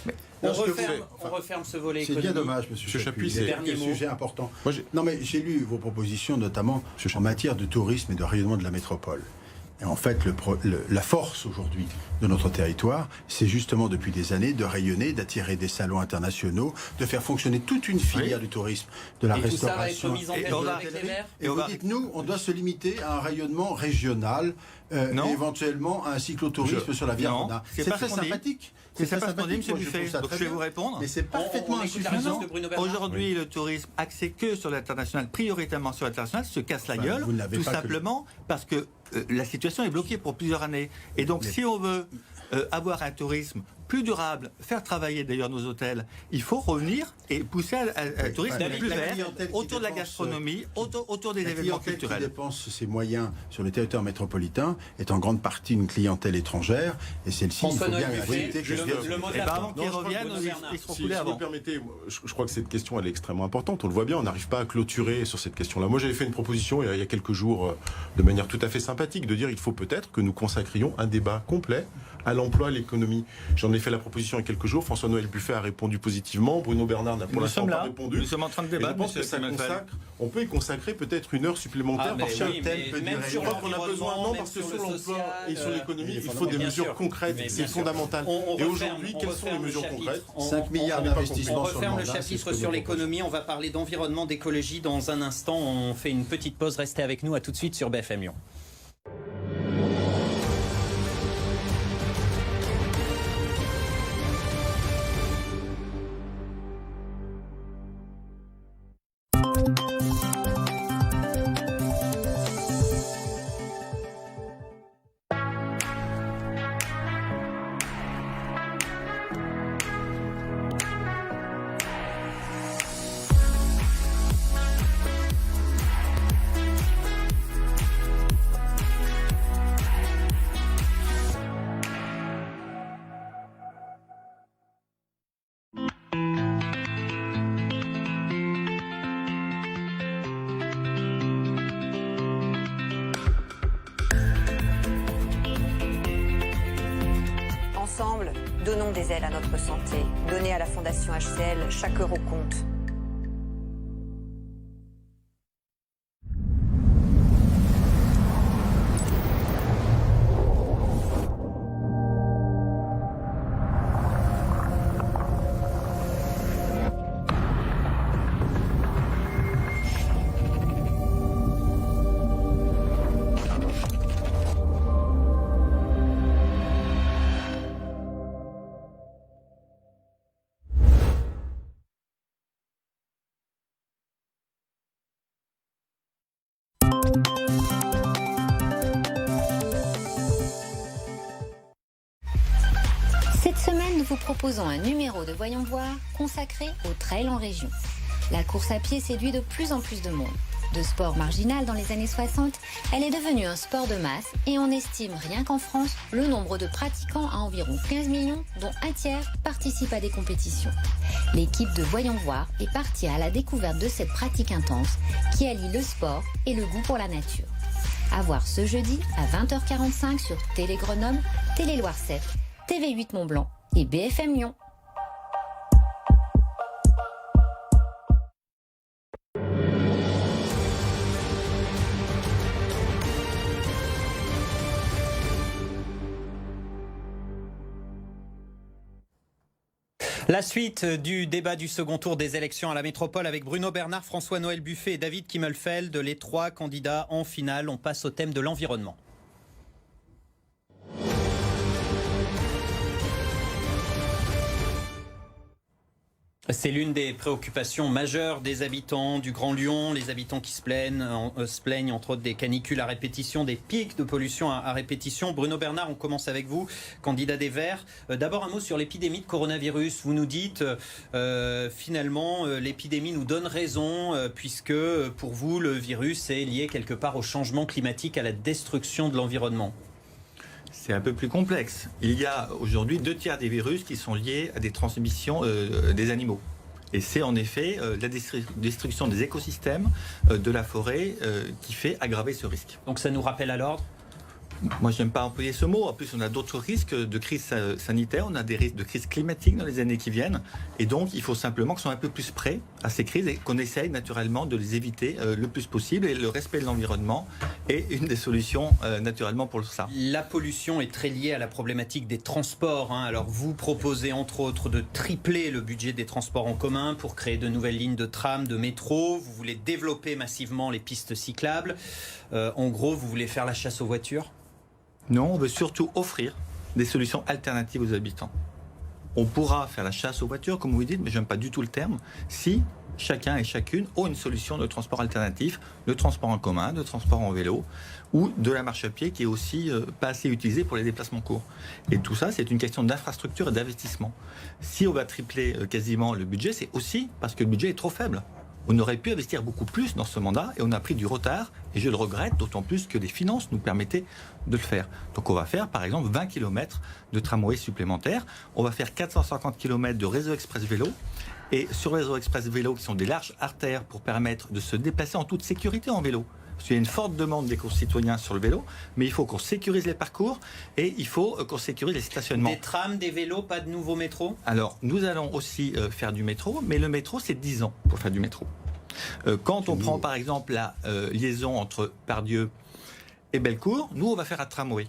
Mais on referme ce volet économique. C'est bien dommage, monsieur Chapuis, c'est un sujet important. Non, mais j'ai lu vos propositions, notamment en matière de tourisme et de rayonnement de la métropole. Et en fait, la force aujourd'hui de notre territoire, c'est justement depuis des années de rayonner, d'attirer des salons internationaux, de faire fonctionner toute une filière du tourisme, de la restauration. Et tout ça va être mis en place avec les maires. Et vous dites, nous, on doit se limiter à un rayonnement régional, et éventuellement à un cyclotourisme sur la Via Randa. C'est très sympathique. C'est ça ce qu'on dit, M. Buffet. Donc je vais vous répondre. Mais c'est parfaitement insuffisant. Aujourd'hui, le tourisme axé que sur l'international, prioritairement sur l'international, se casse la gueule, tout simplement parce que la situation est bloquée pour plusieurs années. Et donc, si on veut avoir un tourisme plus durable, faire travailler d'ailleurs nos hôtels, il faut revenir et pousser un tourisme plus vert, autour de la gastronomie, autour des événements culturels. Qui dépense ses moyens sur le territoire métropolitain est en grande partie une clientèle étrangère, et celle-ci, il faut bien accepter que le mot de la avant qu'ils reviennent, ils seront coulés avant. Si vous me permettez, je crois que cette question elle est extrêmement importante. On le voit bien, on n'arrive pas à clôturer sur cette question-là. Moi, j'avais fait une proposition il y a quelques jours de manière tout à fait sympathique de dire il faut peut-être que nous consacrions un débat complet à l'emploi, à l'économie. J'en ai fait la proposition il y a quelques jours. François-Noël Buffet a répondu positivement. Bruno Bernard n'a pour l'instant pas répondu. Nous sommes en train de débattre. Je pense que ça on peut y consacrer peut-être 1 heure supplémentaire par chaque thème. Je crois qu'on a besoin, non, parce que sur l'emploi et sur l'économie, il faut des mesures concrètes. C'est fondamental. Et aujourd'hui, quelles sont les mesures concrètes? 5 milliards d'investissements. On referme le chapitre sur l'économie. On va parler d'environnement, d'écologie dans un instant. On fait une petite pause. Restez avec nous. À tout de suite sur BFM Lyon. Ensemble, donnons des ailes à notre santé. Donnez à la Fondation HCL, chaque euro compte. Cette semaine, nous vous proposons un numéro de Voyons Voir consacré au trail en région. La course à pied séduit de plus en plus de monde. De sport marginal dans les années 60, elle est devenue un sport de masse et on estime rien qu'en France le nombre de pratiquants à environ 15 millions, dont un tiers participent à des compétitions. L'équipe de Voyons Voir est partie à la découverte de cette pratique intense qui allie le sport et le goût pour la nature. À voir ce jeudi à 20h45 sur Télé Grenoble, Télé Loire 7, TV8 Mont-Blanc et BFM Lyon. La suite du débat du second tour des élections à la métropole avec Bruno Bernard, François-Noël Buffet et David Kimmelfeld, les 3 candidats en finale. On passe au thème de l'environnement. C'est l'une des préoccupations majeures des habitants du Grand Lyon, les habitants qui se plaignent entre autres des canicules à répétition, des pics de pollution à répétition. Bruno Bernard, on commence avec vous, candidat des Verts. D'abord un mot sur l'épidémie de coronavirus. Vous nous dites finalement l'épidémie nous donne raison puisque pour vous le virus est lié quelque part au changement climatique, à la destruction de l'environnement. C'est un peu plus complexe. Il y a aujourd'hui 2/3 des virus qui sont liés à des transmissions des animaux. Et c'est en effet la destruction des écosystèmes, de la forêt, qui fait aggraver ce risque. Donc ça nous rappelle à l'ordre ? Moi, je n'aime pas employer ce mot. En plus, on a d'autres risques de crise sanitaire. On a des risques de crise climatique dans les années qui viennent. Et donc, il faut simplement qu'on soit un peu plus prêt à ces crises et qu'on essaye naturellement de les éviter le plus possible. Et le respect de l'environnement est une des solutions naturellement pour ça. La pollution est très liée à la problématique des transports. Alors, vous proposez entre autres de tripler le budget des transports en commun pour créer de nouvelles lignes de tram, de métro. Vous voulez développer massivement les pistes cyclables. En gros, vous voulez faire la chasse aux voitures ? Non, on veut surtout offrir des solutions alternatives aux habitants. On pourra faire la chasse aux voitures, comme vous dites, mais je n'aime pas du tout le terme, si chacun et chacune ont une solution de transport alternatif, de transport en commun, de transport en vélo, ou de la marche à pied qui est aussi pas assez utilisée pour les déplacements courts. Et tout ça, c'est une question d'infrastructure et d'investissement. Si on va tripler quasiment le budget, c'est aussi parce que le budget est trop faible. On aurait pu investir beaucoup plus dans ce mandat et on a pris du retard et je le regrette, d'autant plus que les finances nous permettaient de le faire. Donc on va faire par exemple 20 km de tramway supplémentaires, on va faire 450 km de réseau express vélo et sur les réseaux express vélo qui sont des larges artères pour permettre de se déplacer en toute sécurité en vélo. Parce qu'il y a une forte demande des concitoyens sur le vélo, mais il faut qu'on sécurise les parcours et il faut qu'on sécurise les stationnements. Des trams, des vélos, pas de nouveaux métros ? Alors, nous allons aussi faire du métro, mais le métro, c'est 10 ans pour faire du métro. Quand on prend par exemple la liaison entre Pardieu et Bellecour, nous, on va faire un tramway.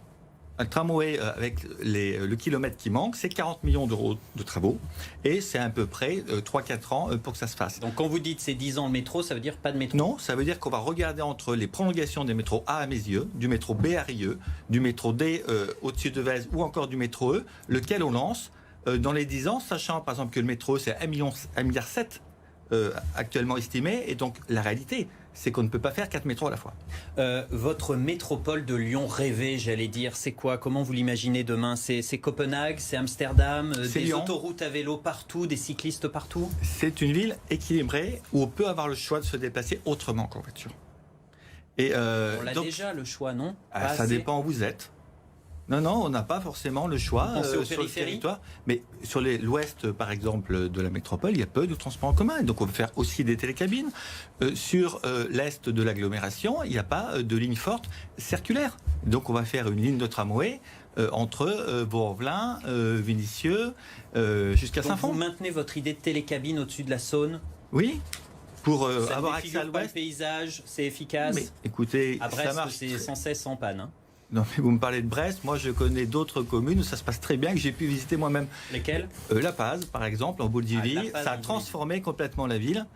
Un tramway avec le kilomètre qui manque, c'est 40 millions d'euros de travaux et c'est à peu près 3-4 ans pour que ça se fasse. Donc quand vous dites c'est 10 ans le métro, ça veut dire pas de métro ? Non, ça veut dire qu'on va regarder entre les prolongations des métros A à Mézieux, du métro B à Rieux, du métro D au-dessus de Vèze ou encore du métro E, lequel on lance dans les 10 ans, sachant par exemple que le métro c'est 1,7 milliard actuellement estimé et donc la réalité c'est qu'on ne peut pas faire 4 métros à la fois. Votre métropole de Lyon rêvée, j'allais dire, c'est quoi ? Comment vous l'imaginez demain ? C'est Copenhague, c'est Amsterdam, des Lyon. Autoroutes à vélo partout, des cyclistes partout ? C'est une ville équilibrée où on peut avoir le choix de se déplacer autrement qu'en voiture. Et on l'a déjà le choix, non ? Ça dépend où vous êtes. Non, on n'a pas forcément le choix sur le territoire. Mais sur l'ouest, par exemple, de la métropole, il y a peu de transports en commun. Donc on peut faire aussi des télécabines. Sur l'est de l'agglomération, il n'y a pas de ligne forte circulaire. Donc on va faire une ligne de tramway entre Vaux-en-Velin, Vénissieux, jusqu'à Saint-Fond. Vous maintenez votre idée de télécabine au-dessus de la Saône ? Oui. Pour ça avoir accès à pas le l'ouest. paysage, c'est efficace. Mais écoutez, à Brest, ça marche. c'est sans cesse en panne. Non, mais vous me parlez de Brest. Moi, je connais d'autres communes où ça se passe très bien, que j'ai pu visiter moi-même. Lesquelles ? La Paz, par exemple, en Bolivie. Ça a transformé complètement la ville.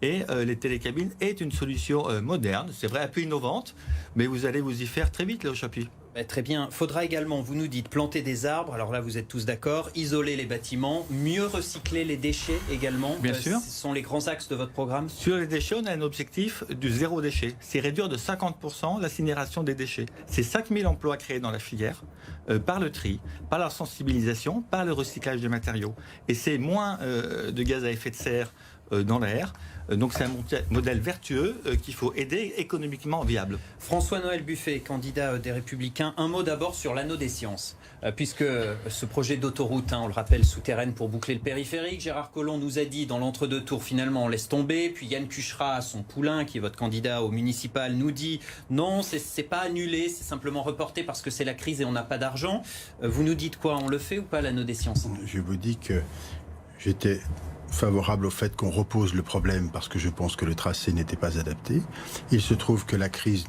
Et les télécabines est une solution moderne. C'est vrai, un peu innovante, mais vous allez vous y faire très vite, Léo Chapuis. Très bien. Faudra également, vous nous dites, planter des arbres. Alors là, vous êtes tous d'accord. Isoler les bâtiments. Mieux recycler les déchets également. Bien sûr. Ce sont les grands axes de votre programme. Sur les déchets, on a un objectif du zéro déchet. C'est réduire de 50% l'incinération des déchets. C'est 5000 emplois créés dans la filière par le tri, par la sensibilisation, par le recyclage des matériaux. Et c'est moins de gaz à effet de serre dans l'air. Donc c'est un modèle vertueux qu'il faut aider, économiquement viable. François-Noël Buffet, candidat des Républicains, un mot d'abord sur l'anneau des sciences. Puisque ce projet d'autoroute, on le rappelle, souterraine pour boucler le périphérique, Gérard Collomb nous a dit dans l'entre-deux tours, finalement on laisse tomber. Puis Yann Cucherat, son poulain, qui est votre candidat au municipal, nous dit non, c'est pas annulé, c'est simplement reporté parce que c'est la crise et on n'a pas d'argent. Vous nous dites quoi, on le fait ou pas l'anneau des sciences? Je vous dis que j'étais favorable au fait qu'on repose le problème parce que je pense que le tracé n'était pas adapté. Il se trouve que la crise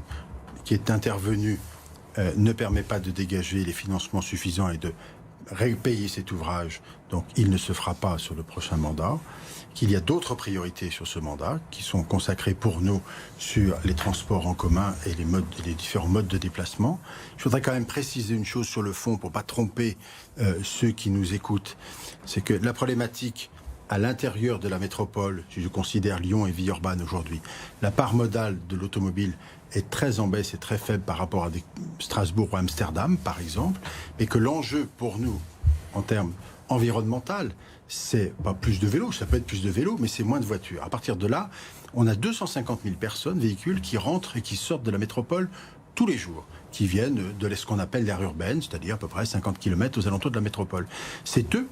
qui est intervenue ne permet pas de dégager les financements suffisants et de payer cet ouvrage. Donc il ne se fera pas sur le prochain mandat. Qu'il y a d'autres priorités sur ce mandat qui sont consacrées pour nous sur les transports en commun et les différents modes de déplacement. Je voudrais quand même préciser une chose sur le fond pour ne pas tromper ceux qui nous écoutent. C'est que la problématique à l'intérieur de la métropole, si je considère Lyon et Villeurbanne aujourd'hui, la part modale de l'automobile est très en baisse et très faible par rapport à Strasbourg ou Amsterdam, par exemple, et que l'enjeu pour nous, en termes environnemental, c'est pas plus de vélos, ça peut être plus de vélos, mais c'est moins de voitures. À partir de là, on a 250 000 personnes, véhicules, qui rentrent et qui sortent de la métropole tous les jours, qui viennent de ce qu'on appelle l'aire urbaine, c'est-à-dire à peu près 50 km aux alentours de la métropole. C'est eux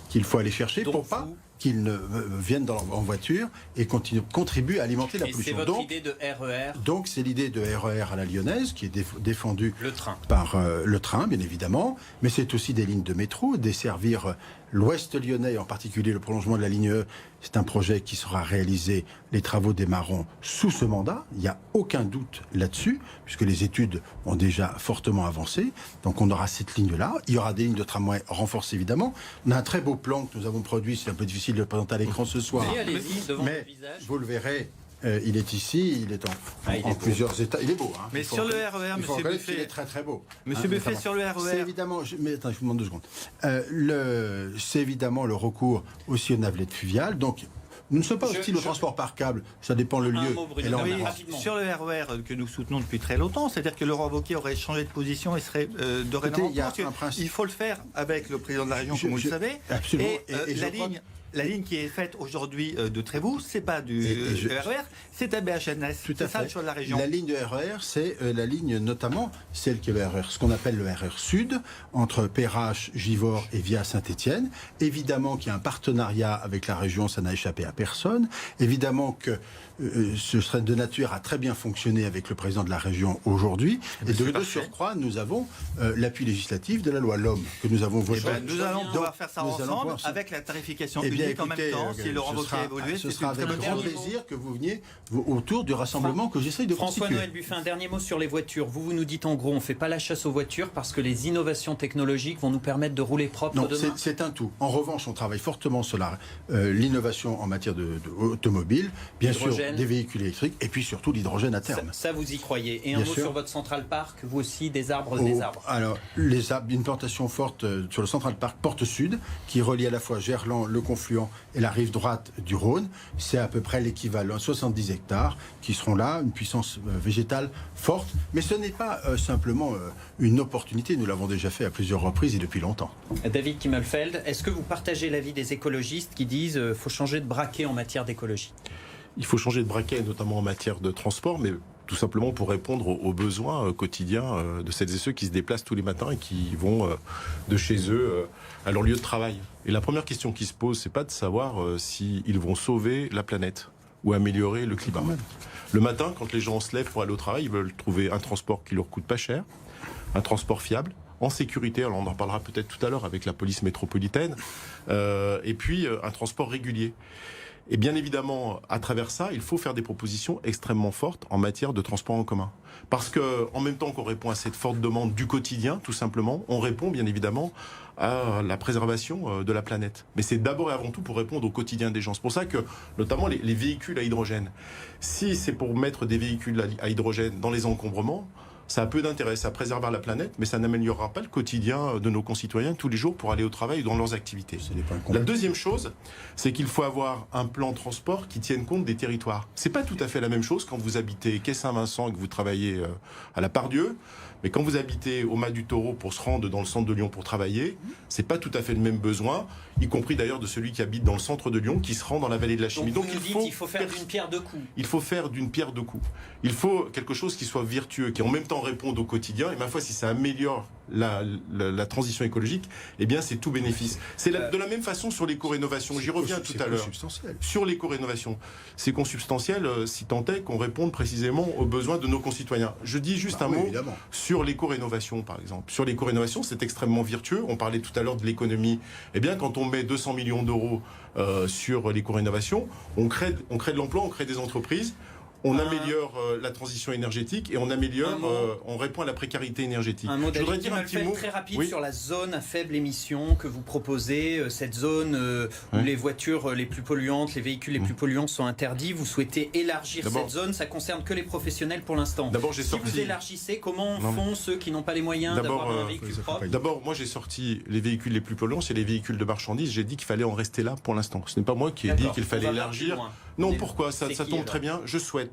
qu'il faut aller chercher pour pas qu'ils ne viennent en voiture et contribuent à alimenter la pollution. C'est votre idée de RER? Donc c'est l'idée de RER à la lyonnaise qui est défendue par le train, bien évidemment, mais c'est aussi des lignes de métro, desservir l'ouest lyonnais, en particulier le prolongement de la ligne E. C'est un projet qui sera réalisé, les travaux démarreront sous ce mandat, il n'y a aucun doute là-dessus, puisque les études ont déjà fortement avancé, donc on aura cette ligne-là, il y aura des lignes de tramway renforcées évidemment, on a un très beau plan que nous avons produit, c'est un peu difficile de le présenter à l'écran ce soir, mais vous le verrez. Il est ici, il est en plusieurs états. Il est beau. Hein. Mais sur le RER, Monsieur Buffet, il est très très beau. Monsieur Buffet, sur le RER, c'est évidemment. Mais attends, je vous demande 2 secondes. C'est évidemment le recours aussi aux navalettes fluviales. Donc, nous ne sommes pas hostiles au transport par câble. Ça dépend le lieu et l'endroit. Sur le RER que nous soutenons depuis très longtemps, c'est-à-dire que Laurent Wauquiez aurait changé de position et serait dorénavant. Il faut le faire avec le président de la région, comme vous le savez. Absolument. Et la ligne qui est faite aujourd'hui de Trévoux, c'est pas du RER, c'est un BHNS. C'est ça le choix de la région. La ligne de RER, c'est la ligne notamment, celle qui est le RER, ce qu'on appelle le RER Sud, entre Perrache, Givors et via Saint-Étienne. Évidemment qu'il y a un partenariat avec la région, ça n'a échappé à personne. Évidemment que ce serait de nature à très bien fonctionner avec le président de la région aujourd'hui. Et de surcroît, nous avons l'appui législatif de la loi LOM que nous avons voté. Nous allons pouvoir faire ça ensemble avec la tarification unique en même temps. Si Laurent Wauquiez a évolué, ce sera avec grand plaisir que vous veniez autour du rassemblement que j'essaye de constituer. François-Noël Buffet, un dernier mot sur les voitures. Vous nous dites en gros, on ne fait pas la chasse aux voitures parce que les innovations technologiques vont nous permettre de rouler propre demain. C'est un tout. En revanche, on travaille fortement sur l'innovation en matière d'automobile, bien sûr, des véhicules électriques, et puis surtout l'hydrogène à terme. Ça vous y croyez. Et un mot sur votre Central Park, vous aussi, des arbres. Alors, les arbres, une plantation forte sur le Central Park Porte Sud, qui relie à la fois Gerland, le confluent et la rive droite du Rhône. C'est à peu près l'équivalent, 70 hectares, qui seront là, une puissance végétale forte. Mais ce n'est pas simplement une opportunité, nous l'avons déjà fait à plusieurs reprises et depuis longtemps. David Kimmelfeld, est-ce que vous partagez l'avis des écologistes qui disent qu'il faut changer de braquet en matière d'écologie? Il faut changer de braquet, notamment en matière de transport, mais tout simplement pour répondre aux besoins quotidiens de celles et ceux qui se déplacent tous les matins et qui vont de chez eux à leur lieu de travail. Et la première question qui se pose, c'est pas de savoir s'ils vont sauver la planète ou améliorer le climat. Le matin, quand les gens se lèvent pour aller au travail, ils veulent trouver un transport qui leur coûte pas cher, un transport fiable, en sécurité, alors on en parlera peut-être tout à l'heure avec la police métropolitaine, et puis un transport régulier. Et bien évidemment, à travers ça, il faut faire des propositions extrêmement fortes en matière de transport en commun. Parce que, en même temps qu'on répond à cette forte demande du quotidien, tout simplement, on répond bien évidemment à la préservation de la planète. Mais c'est d'abord et avant tout pour répondre au quotidien des gens. C'est pour ça que, notamment les véhicules à hydrogène, si c'est pour mettre des véhicules à hydrogène dans les encombrements, ça a peu d'intérêt, ça préservera la planète, mais ça n'améliorera pas le quotidien de nos concitoyens tous les jours pour aller au travail ou dans leurs activités. La deuxième chose, c'est qu'il faut avoir un plan de transport qui tienne compte des territoires. C'est pas tout à fait la même chose quand vous habitez quai Saint-Vincent et que vous travaillez à la Part-Dieu, mais quand vous habitez au Mas du Taureau pour se rendre dans le centre de Lyon pour travailler, c'est pas tout à fait le même besoin, y compris d'ailleurs de celui qui habite dans le centre de Lyon qui se rend dans la vallée de la Chimie. Donc il faut faire d'une pierre deux coups. Il faut faire d'une pierre deux coups. Il faut quelque chose qui soit vertueux, qui en même temps réponde au quotidien. Et ma foi, si ça améliore la transition écologique, eh bien c'est tout bénéfice. C'est de la même façon sur l'éco-rénovation. J'y reviens tout à l'heure. Sur l'éco-rénovation, c'est consubstantiel si tant est qu'on réponde précisément aux besoins de nos concitoyens. Je dis juste un mot sur l'éco-rénovation, par exemple. Sur l'éco-rénovation, c'est extrêmement vertueux. On parlait tout à l'heure de l'économie. Eh bien, quand on met 200 millions d'euros sur l'éco-rénovation, on crée de l'emploi, on crée des entreprises. On améliore la transition énergétique et on améliore, on répond à la précarité énergétique. Un mot Je voudrais dire un petit mot très rapide sur la zone à faible émission que vous proposez, cette zone où les voitures les plus polluantes, les véhicules les plus polluants sont interdits. Vous souhaitez élargir cette zone, ça concerne que les professionnels pour l'instant. Si vous élargissez, comment font ceux qui n'ont pas les moyens d'avoir un véhicule propre? D'abord, moi j'ai sorti les véhicules les plus polluants, c'est les véhicules de marchandises. J'ai dit qu'il fallait en rester là pour l'instant. Ce n'est pas moi qui ai dit qu'il fallait élargir. Non, pourquoi? Ça tombe très bien. Je souhaite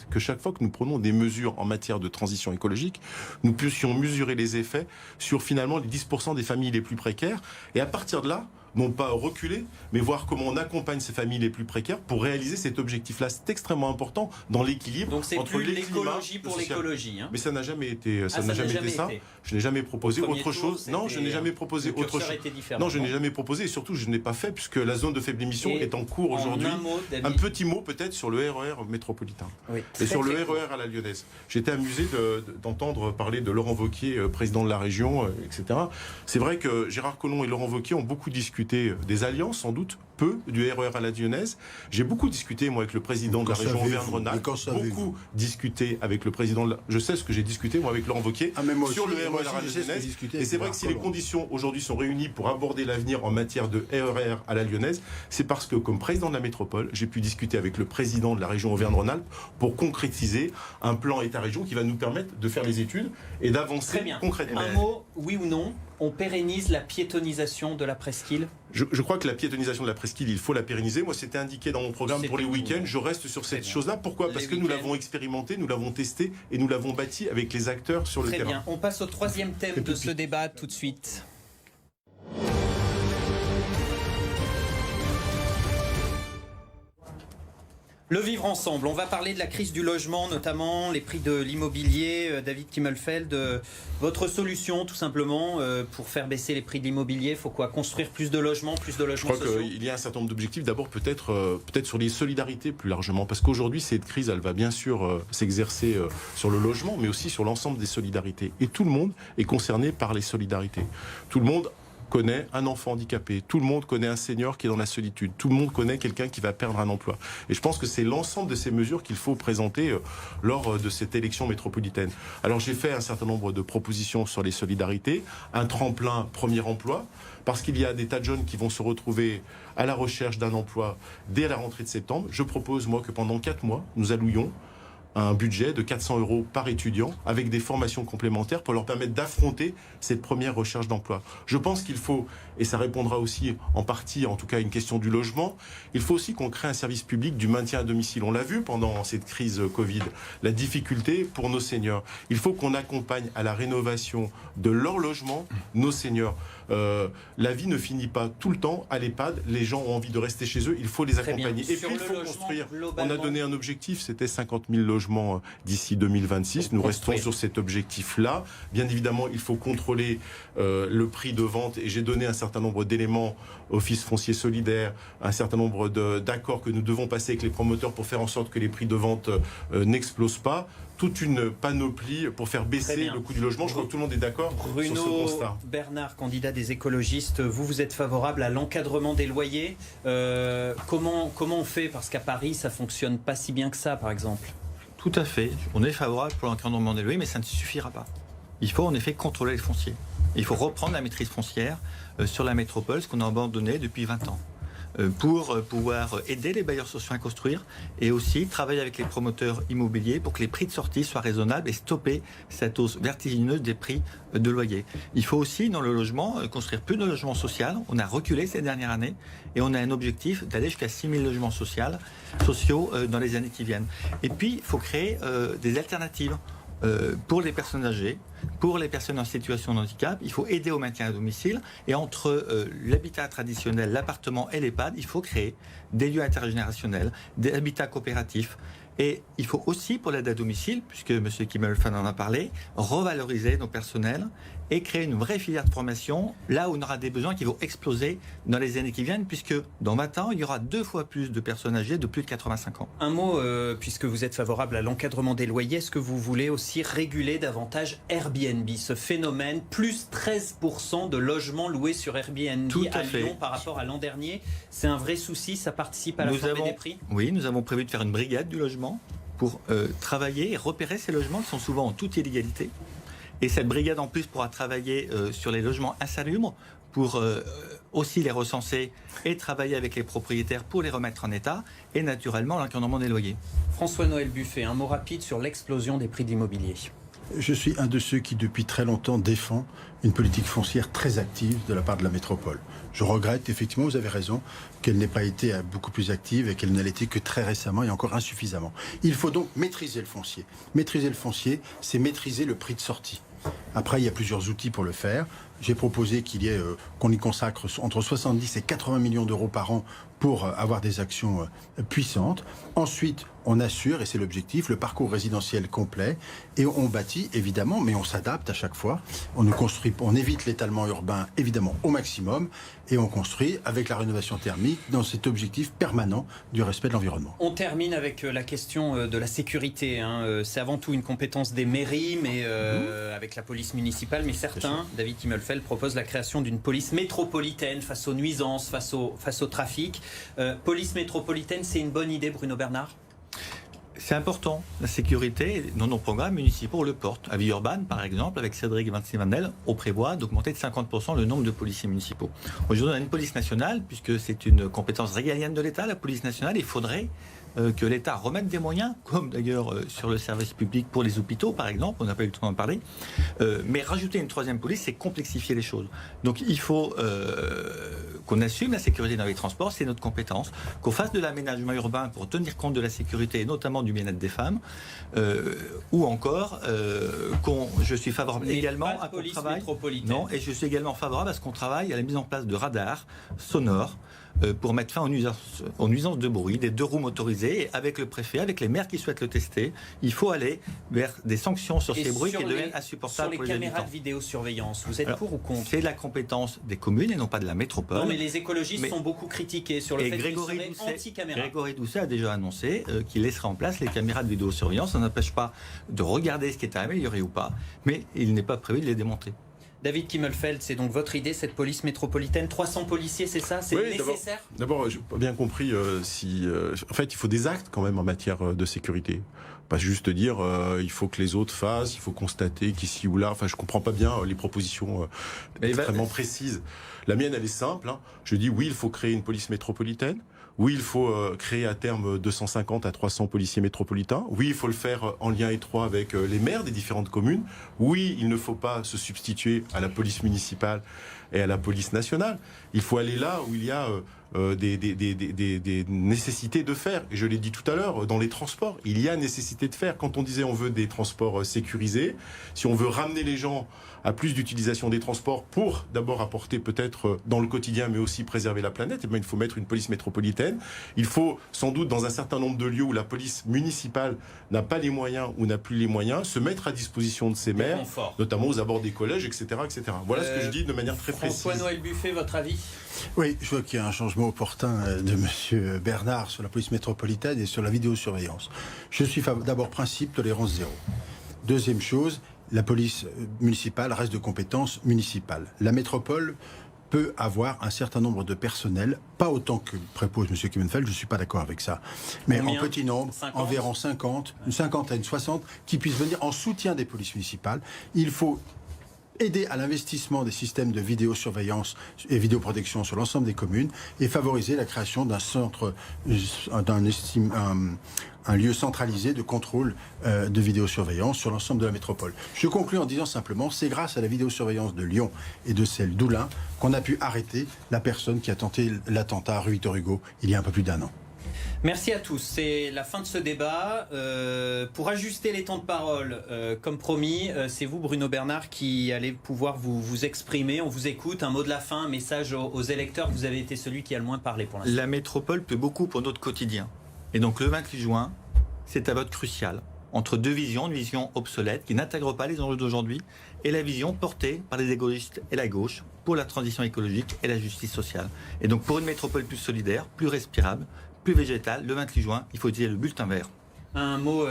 que chaque fois que nous prenons des mesures en matière de transition écologique, nous puissions mesurer les effets sur finalement les 10% des familles les plus précaires. Et à partir de là, non pas reculer, mais voir comment on accompagne ces familles les plus précaires pour réaliser cet objectif-là. C'est extrêmement important dans l'équilibre entre l'écologie. Donc c'est plus l'écologie pour l'écologie. Mais ça n'a jamais été ça. Je n'ai jamais proposé autre chose. Non, je n'ai jamais proposé autre chose. Non, je n'ai jamais proposé et surtout je n'ai pas fait puisque la zone de faible émission est en cours aujourd'hui. Un petit mot peut-être sur le RER métropolitain et sur le RER à la lyonnaise. J'étais amusé d'entendre parler de Laurent Wauquiez, président de la région, etc. C'est vrai que Gérard Collomb et Laurent Wauquiez ont beaucoup discuté des alliances, sans doute, peu du RER à la lyonnaise. J'ai beaucoup discuté, moi, avec le président de la région Auvergne-Rhône-Alpes. Beaucoup discuté avec le président Je sais ce que j'ai discuté, moi, avec Laurent Wauquiez, sur le RER à la lyonnaise. Et c'est vrai que si les conditions, aujourd'hui, sont réunies pour aborder l'avenir en matière de RER à la lyonnaise, c'est parce que, comme président de la métropole, j'ai pu discuter avec le président de la région Auvergne-Rhône-Alpes pour concrétiser un plan État-région qui va nous permettre de faire les études et d'avancer concrètement. Un mot, oui ou non, on pérennise la piétonisation de la presqu'île? Je crois que la piétonisation de la presqu'île, il faut la pérenniser. Moi, c'était indiqué dans mon programme pour les week-ends. Je reste sur cette chose-là. Pourquoi? Parce que nous l'avons expérimenté, nous l'avons testé et nous l'avons bâti avec les acteurs sur le terrain. Très bien. On passe au troisième thème de ce débat tout de suite. Le vivre ensemble. On va parler de la crise du logement, notamment les prix de l'immobilier. David Kimmelfeld, votre solution, tout simplement, pour faire baisser les prix de l'immobilier, il faut quoi? Construire plus de logements sociaux? Je crois qu'il y a un certain nombre d'objectifs. D'abord, peut-être sur les solidarités plus largement. Parce qu'aujourd'hui, cette crise, elle va bien sûr s'exercer sur le logement, mais aussi sur l'ensemble des solidarités. Et tout le monde est concerné par les solidarités. Tout le monde connaît un enfant handicapé, tout le monde connaît un senior qui est dans la solitude, tout le monde connaît quelqu'un qui va perdre un emploi. Et je pense que c'est l'ensemble de ces mesures qu'il faut présenter lors de cette élection métropolitaine. Alors j'ai fait un certain nombre de propositions sur les solidarités, un tremplin premier emploi, parce qu'il y a des tas de jeunes qui vont se retrouver à la recherche d'un emploi dès la rentrée de septembre. Je propose, moi, que pendant 4 mois, nous allouions un budget de 400 € par étudiant avec des formations complémentaires pour leur permettre d'affronter cette première recherche d'emploi. Je pense qu'il faut, et ça répondra aussi en partie, en tout cas, à une question du logement, il faut aussi qu'on crée un service public du maintien à domicile. On l'a vu pendant cette crise Covid, la difficulté pour nos seniors. Il faut qu'on accompagne à la rénovation de leur logement nos seniors. La vie ne finit pas tout le temps à l'EHPAD. Les gens ont envie de rester chez eux. Il faut les accompagner. Et puis il faut construire. On a donné un objectif, c'était 50 000 logements d'ici 2026. Nous restons sur cet objectif-là. Bien évidemment, il faut contrôler le prix de vente. Et j'ai donné un certain nombre d'éléments, Office foncier solidaire, un certain nombre d'accords que nous devons passer avec les promoteurs pour faire en sorte que les prix de vente n'explosent pas. Toute une panoplie pour faire baisser le coût du logement. Je crois que tout le monde est d'accord sur ce constat. Bernard, candidat des écologistes, vous êtes favorable à l'encadrement des loyers. Comment on fait? Parce qu'à Paris, ça ne fonctionne pas si bien que ça, par exemple. Tout à fait. On est favorable pour l'encadrement des loyers, mais ça ne suffira pas. Il faut en effet contrôler les fonciers. Il faut reprendre la maîtrise foncière sur la métropole, ce qu'on a abandonné depuis 20 ans. pour pouvoir aider les bailleurs sociaux à construire et aussi travailler avec les promoteurs immobiliers pour que les prix de sortie soient raisonnables et stopper cette hausse vertigineuse des prix de loyer. Il faut aussi, dans le logement, construire plus de logements sociaux. On a reculé ces dernières années et on a un objectif d'aller jusqu'à 6 000 logements sociaux dans les années qui viennent. Et puis, il faut créer des alternatives. Pour les personnes âgées, pour les personnes en situation de handicap, il faut aider au maintien à domicile. Et entre l'habitat traditionnel, l'appartement et l'EHPAD, il faut créer des lieux intergénérationnels, des habitats coopératifs. Et il faut aussi, pour l'aide à domicile, puisque M. Kimmelfen en a parlé, revaloriser nos personnels et créer une vraie filière de formation, là où on aura des besoins qui vont exploser dans les années qui viennent, puisque dans 20 ans, il y aura 2 fois plus de personnes âgées de plus de 85 ans. Un mot, puisque vous êtes favorable à l'encadrement des loyers, est-ce que vous voulez aussi réguler davantage Airbnb, ce phénomène, plus 13% de logements loués sur Airbnb à Lyon par rapport à l'an dernier? C'est un vrai souci, ça participe à la flambée des prix? Oui, nous avons prévu de faire une brigade du logement pour travailler et repérer ces logements qui sont souvent en toute illégalité. Et cette brigade en plus pourra travailler sur les logements insalubres pour aussi les recenser et travailler avec les propriétaires pour les remettre en état et naturellement l'encadrement des loyers. François-Noël Buffet, un mot rapide sur l'explosion des prix de l'immobilier. Je suis un de ceux qui, depuis très longtemps, défend une politique foncière très active de la part de la métropole. Je regrette, effectivement, vous avez raison, qu'elle n'ait pas été beaucoup plus active et qu'elle ne l'ait été que très récemment et encore insuffisamment. Il faut donc maîtriser le foncier. Maîtriser le foncier, c'est maîtriser le prix de sortie. Après, il y a plusieurs outils pour le faire. J'ai proposé qu'on y consacre entre 70 et 80 millions d'euros par an pour avoir des actions puissantes. Ensuite, on assure, et c'est l'objectif, le parcours résidentiel complet. Et on bâtit, évidemment, mais on s'adapte à chaque fois. On évite l'étalement urbain, évidemment, au maximum. Et on construit avec la rénovation thermique dans cet objectif permanent du respect de l'environnement. On termine avec la question de la sécurité. C'est avant tout une compétence des mairies, mais avec la police municipale. Mais certains, David Kimmelfeld, proposent la création d'une police métropolitaine face aux nuisances, face au trafic. Police métropolitaine, c'est une bonne idée, Bruno Bernard ? C'est important, la sécurité, dans nos programmes municipaux le porte. À Villeurbanne, par exemple, avec Cédric Vinci-Vandel, on prévoit d'augmenter de 50% le nombre de policiers municipaux. Aujourd'hui, on a une police nationale, puisque c'est une compétence régalienne de l'État, la police nationale. Il faudrait que l'État remette des moyens, comme d'ailleurs sur le service public pour les hôpitaux, par exemple, on n'a pas eu le temps d'en parler. Mais rajouter une troisième police, c'est complexifier les choses. Donc il faut qu'on assume la sécurité dans les transports, c'est notre compétence, qu'on fasse de l'aménagement urbain pour tenir compte de la sécurité, et notamment du bien-être des femmes, ou encore je suis favorable également à qu'on travaille. Non, et je suis également favorable à ce qu'on travaille à la mise en place de radars sonores pour mettre fin aux nuisances de bruit, des 2 roues motorisées, et avec le préfet, avec les maires qui souhaitent le tester, il faut aller vers des sanctions sur ces bruits qui deviennent insupportables pour les habitants. Sur les caméras de vidéosurveillance, vous êtes pour ou contre? C'est la compétence des communes et non pas de la métropole. Non, mais les écologistes sont beaucoup critiqués sur le fait qu'ils seraient anti-caméra. Grégory Doucet a déjà annoncé qu'il laisserait en place les caméras de vidéosurveillance. Ça n'empêche pas de regarder ce qui est amélioré ou pas, mais il n'est pas prévu de les démonter. David Kimmelfeld, c'est donc votre idée, cette police métropolitaine, 300 policiers, c'est ça? C'est nécessaire? D'abord, je n'ai pas bien compris en fait, il faut des actes quand même en matière de sécurité. Pas juste dire il faut que les autres fassent, il faut constater qu'ici ou là. Enfin, je comprends pas bien les propositions extrêmement précises. La mienne, elle est simple. Je dis oui, il faut créer une police métropolitaine. Oui, il faut créer à terme 250 à 300 policiers métropolitains. Oui, il faut le faire en lien étroit avec les maires des différentes communes. Oui, il ne faut pas se substituer à la police municipale et à la police nationale. Il faut aller là où il y a des nécessités de faire. Et je l'ai dit tout à l'heure, dans les transports, il y a nécessité de faire. Quand on disait on veut des transports sécurisés, si on veut ramener les gens à plus d'utilisation des transports pour d'abord apporter peut-être dans le quotidien, mais aussi préserver la planète, eh bien, il faut mettre une police métropolitaine. Il faut sans doute, dans un certain nombre de lieux où la police municipale n'a pas les moyens ou n'a plus les moyens, se mettre à disposition de ses maires, notamment aux abords des collèges, etc. etc. Voilà ce que je dis de manière très précise. François-Noël Buffet, votre avis? Oui, je vois qu'il y a un changement opportun de M. Bernard sur la police métropolitaine et sur la vidéosurveillance. Je suis d'abord principe tolérance zéro. Deuxième chose, la police municipale reste de compétence municipale. La métropole peut avoir un certain nombre de personnels, pas autant que propose M. Kimmelfeld, je ne suis pas d'accord avec ça, mais en petit nombre, 50? Environ 50, une cinquantaine, 60, qui puissent venir en soutien des polices municipales. Il faut aider à l'investissement des systèmes de vidéosurveillance et vidéoprotection sur l'ensemble des communes et favoriser la création d'un centre, un lieu centralisé de contrôle de vidéosurveillance sur l'ensemble de la métropole. Je conclue en disant simplement, c'est grâce à la vidéosurveillance de Lyon et de celle d'Oulin qu'on a pu arrêter la personne qui a tenté l'attentat rue Victor Hugo il y a un peu plus d'1 an. Merci à tous. C'est la fin de ce débat. Pour ajuster les temps de parole, comme promis, c'est vous, Bruno Bernard, qui allez pouvoir vous exprimer. On vous écoute. Un mot de la fin, un message aux électeurs. Vous avez été celui qui a le moins parlé pour l'instant. La métropole peut beaucoup pour notre quotidien. Et donc le 28 juin, c'est un vote crucial entre deux visions, une vision obsolète qui n'intègre pas les enjeux d'aujourd'hui et la vision portée par les égoïstes et la gauche pour la transition écologique et la justice sociale. Et donc pour une métropole plus solidaire, plus respirable, plus végétale, le 28 juin, il faut utiliser le bulletin vert. Un mot,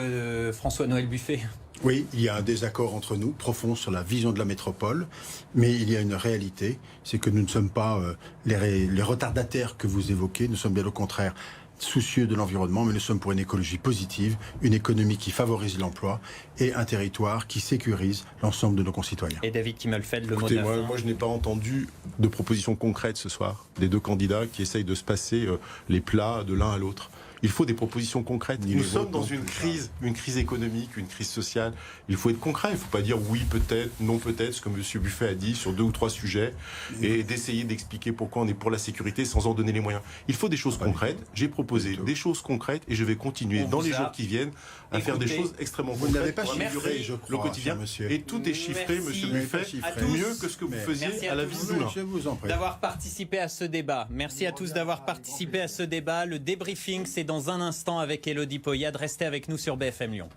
François-Noël Buffet. Oui, il y a un désaccord entre nous, profond, sur la vision de la métropole, mais il y a une réalité, c'est que nous ne sommes pas les retardataires que vous évoquez, nous sommes bien au contraire soucieux de l'environnement, mais nous sommes pour une écologie positive, une économie qui favorise l'emploi et un territoire qui sécurise l'ensemble de nos concitoyens. Et David Kimmelfeld, le Écoutez, mot de la fin. moi, je n'ai pas entendu de propositions concrètes ce soir des deux candidats qui essayent de se passer les plats de l'un à l'autre. Il faut des propositions concrètes. Nous sommes dans une crise économique, une crise sociale. Il faut être concret. Il ne faut pas dire oui peut-être, non peut-être, ce que M. Buffet a dit sur 2 ou 3 sujets, et d'essayer d'expliquer pourquoi on est pour la sécurité sans en donner les moyens. Il faut des choses concrètes. J'ai proposé des choses concrètes et je vais continuer dans les jours qui viennent à faire des choses extrêmement concrètes. Vous n'avez pas pour améliorer chiffré, je crois, le quotidien. monsieur. Et tout est chiffré, Merci. M. Buffet, à tous. mieux que ce que vous faisiez à la tous. visite d'Oulin. Je vous en prie. D'avoir participé à ce débat. Merci à tous d'avoir participé à ce débat. Le débriefing, c'est dans un instant avec Élodie Poyade. Restez avec nous sur BFM Lyon.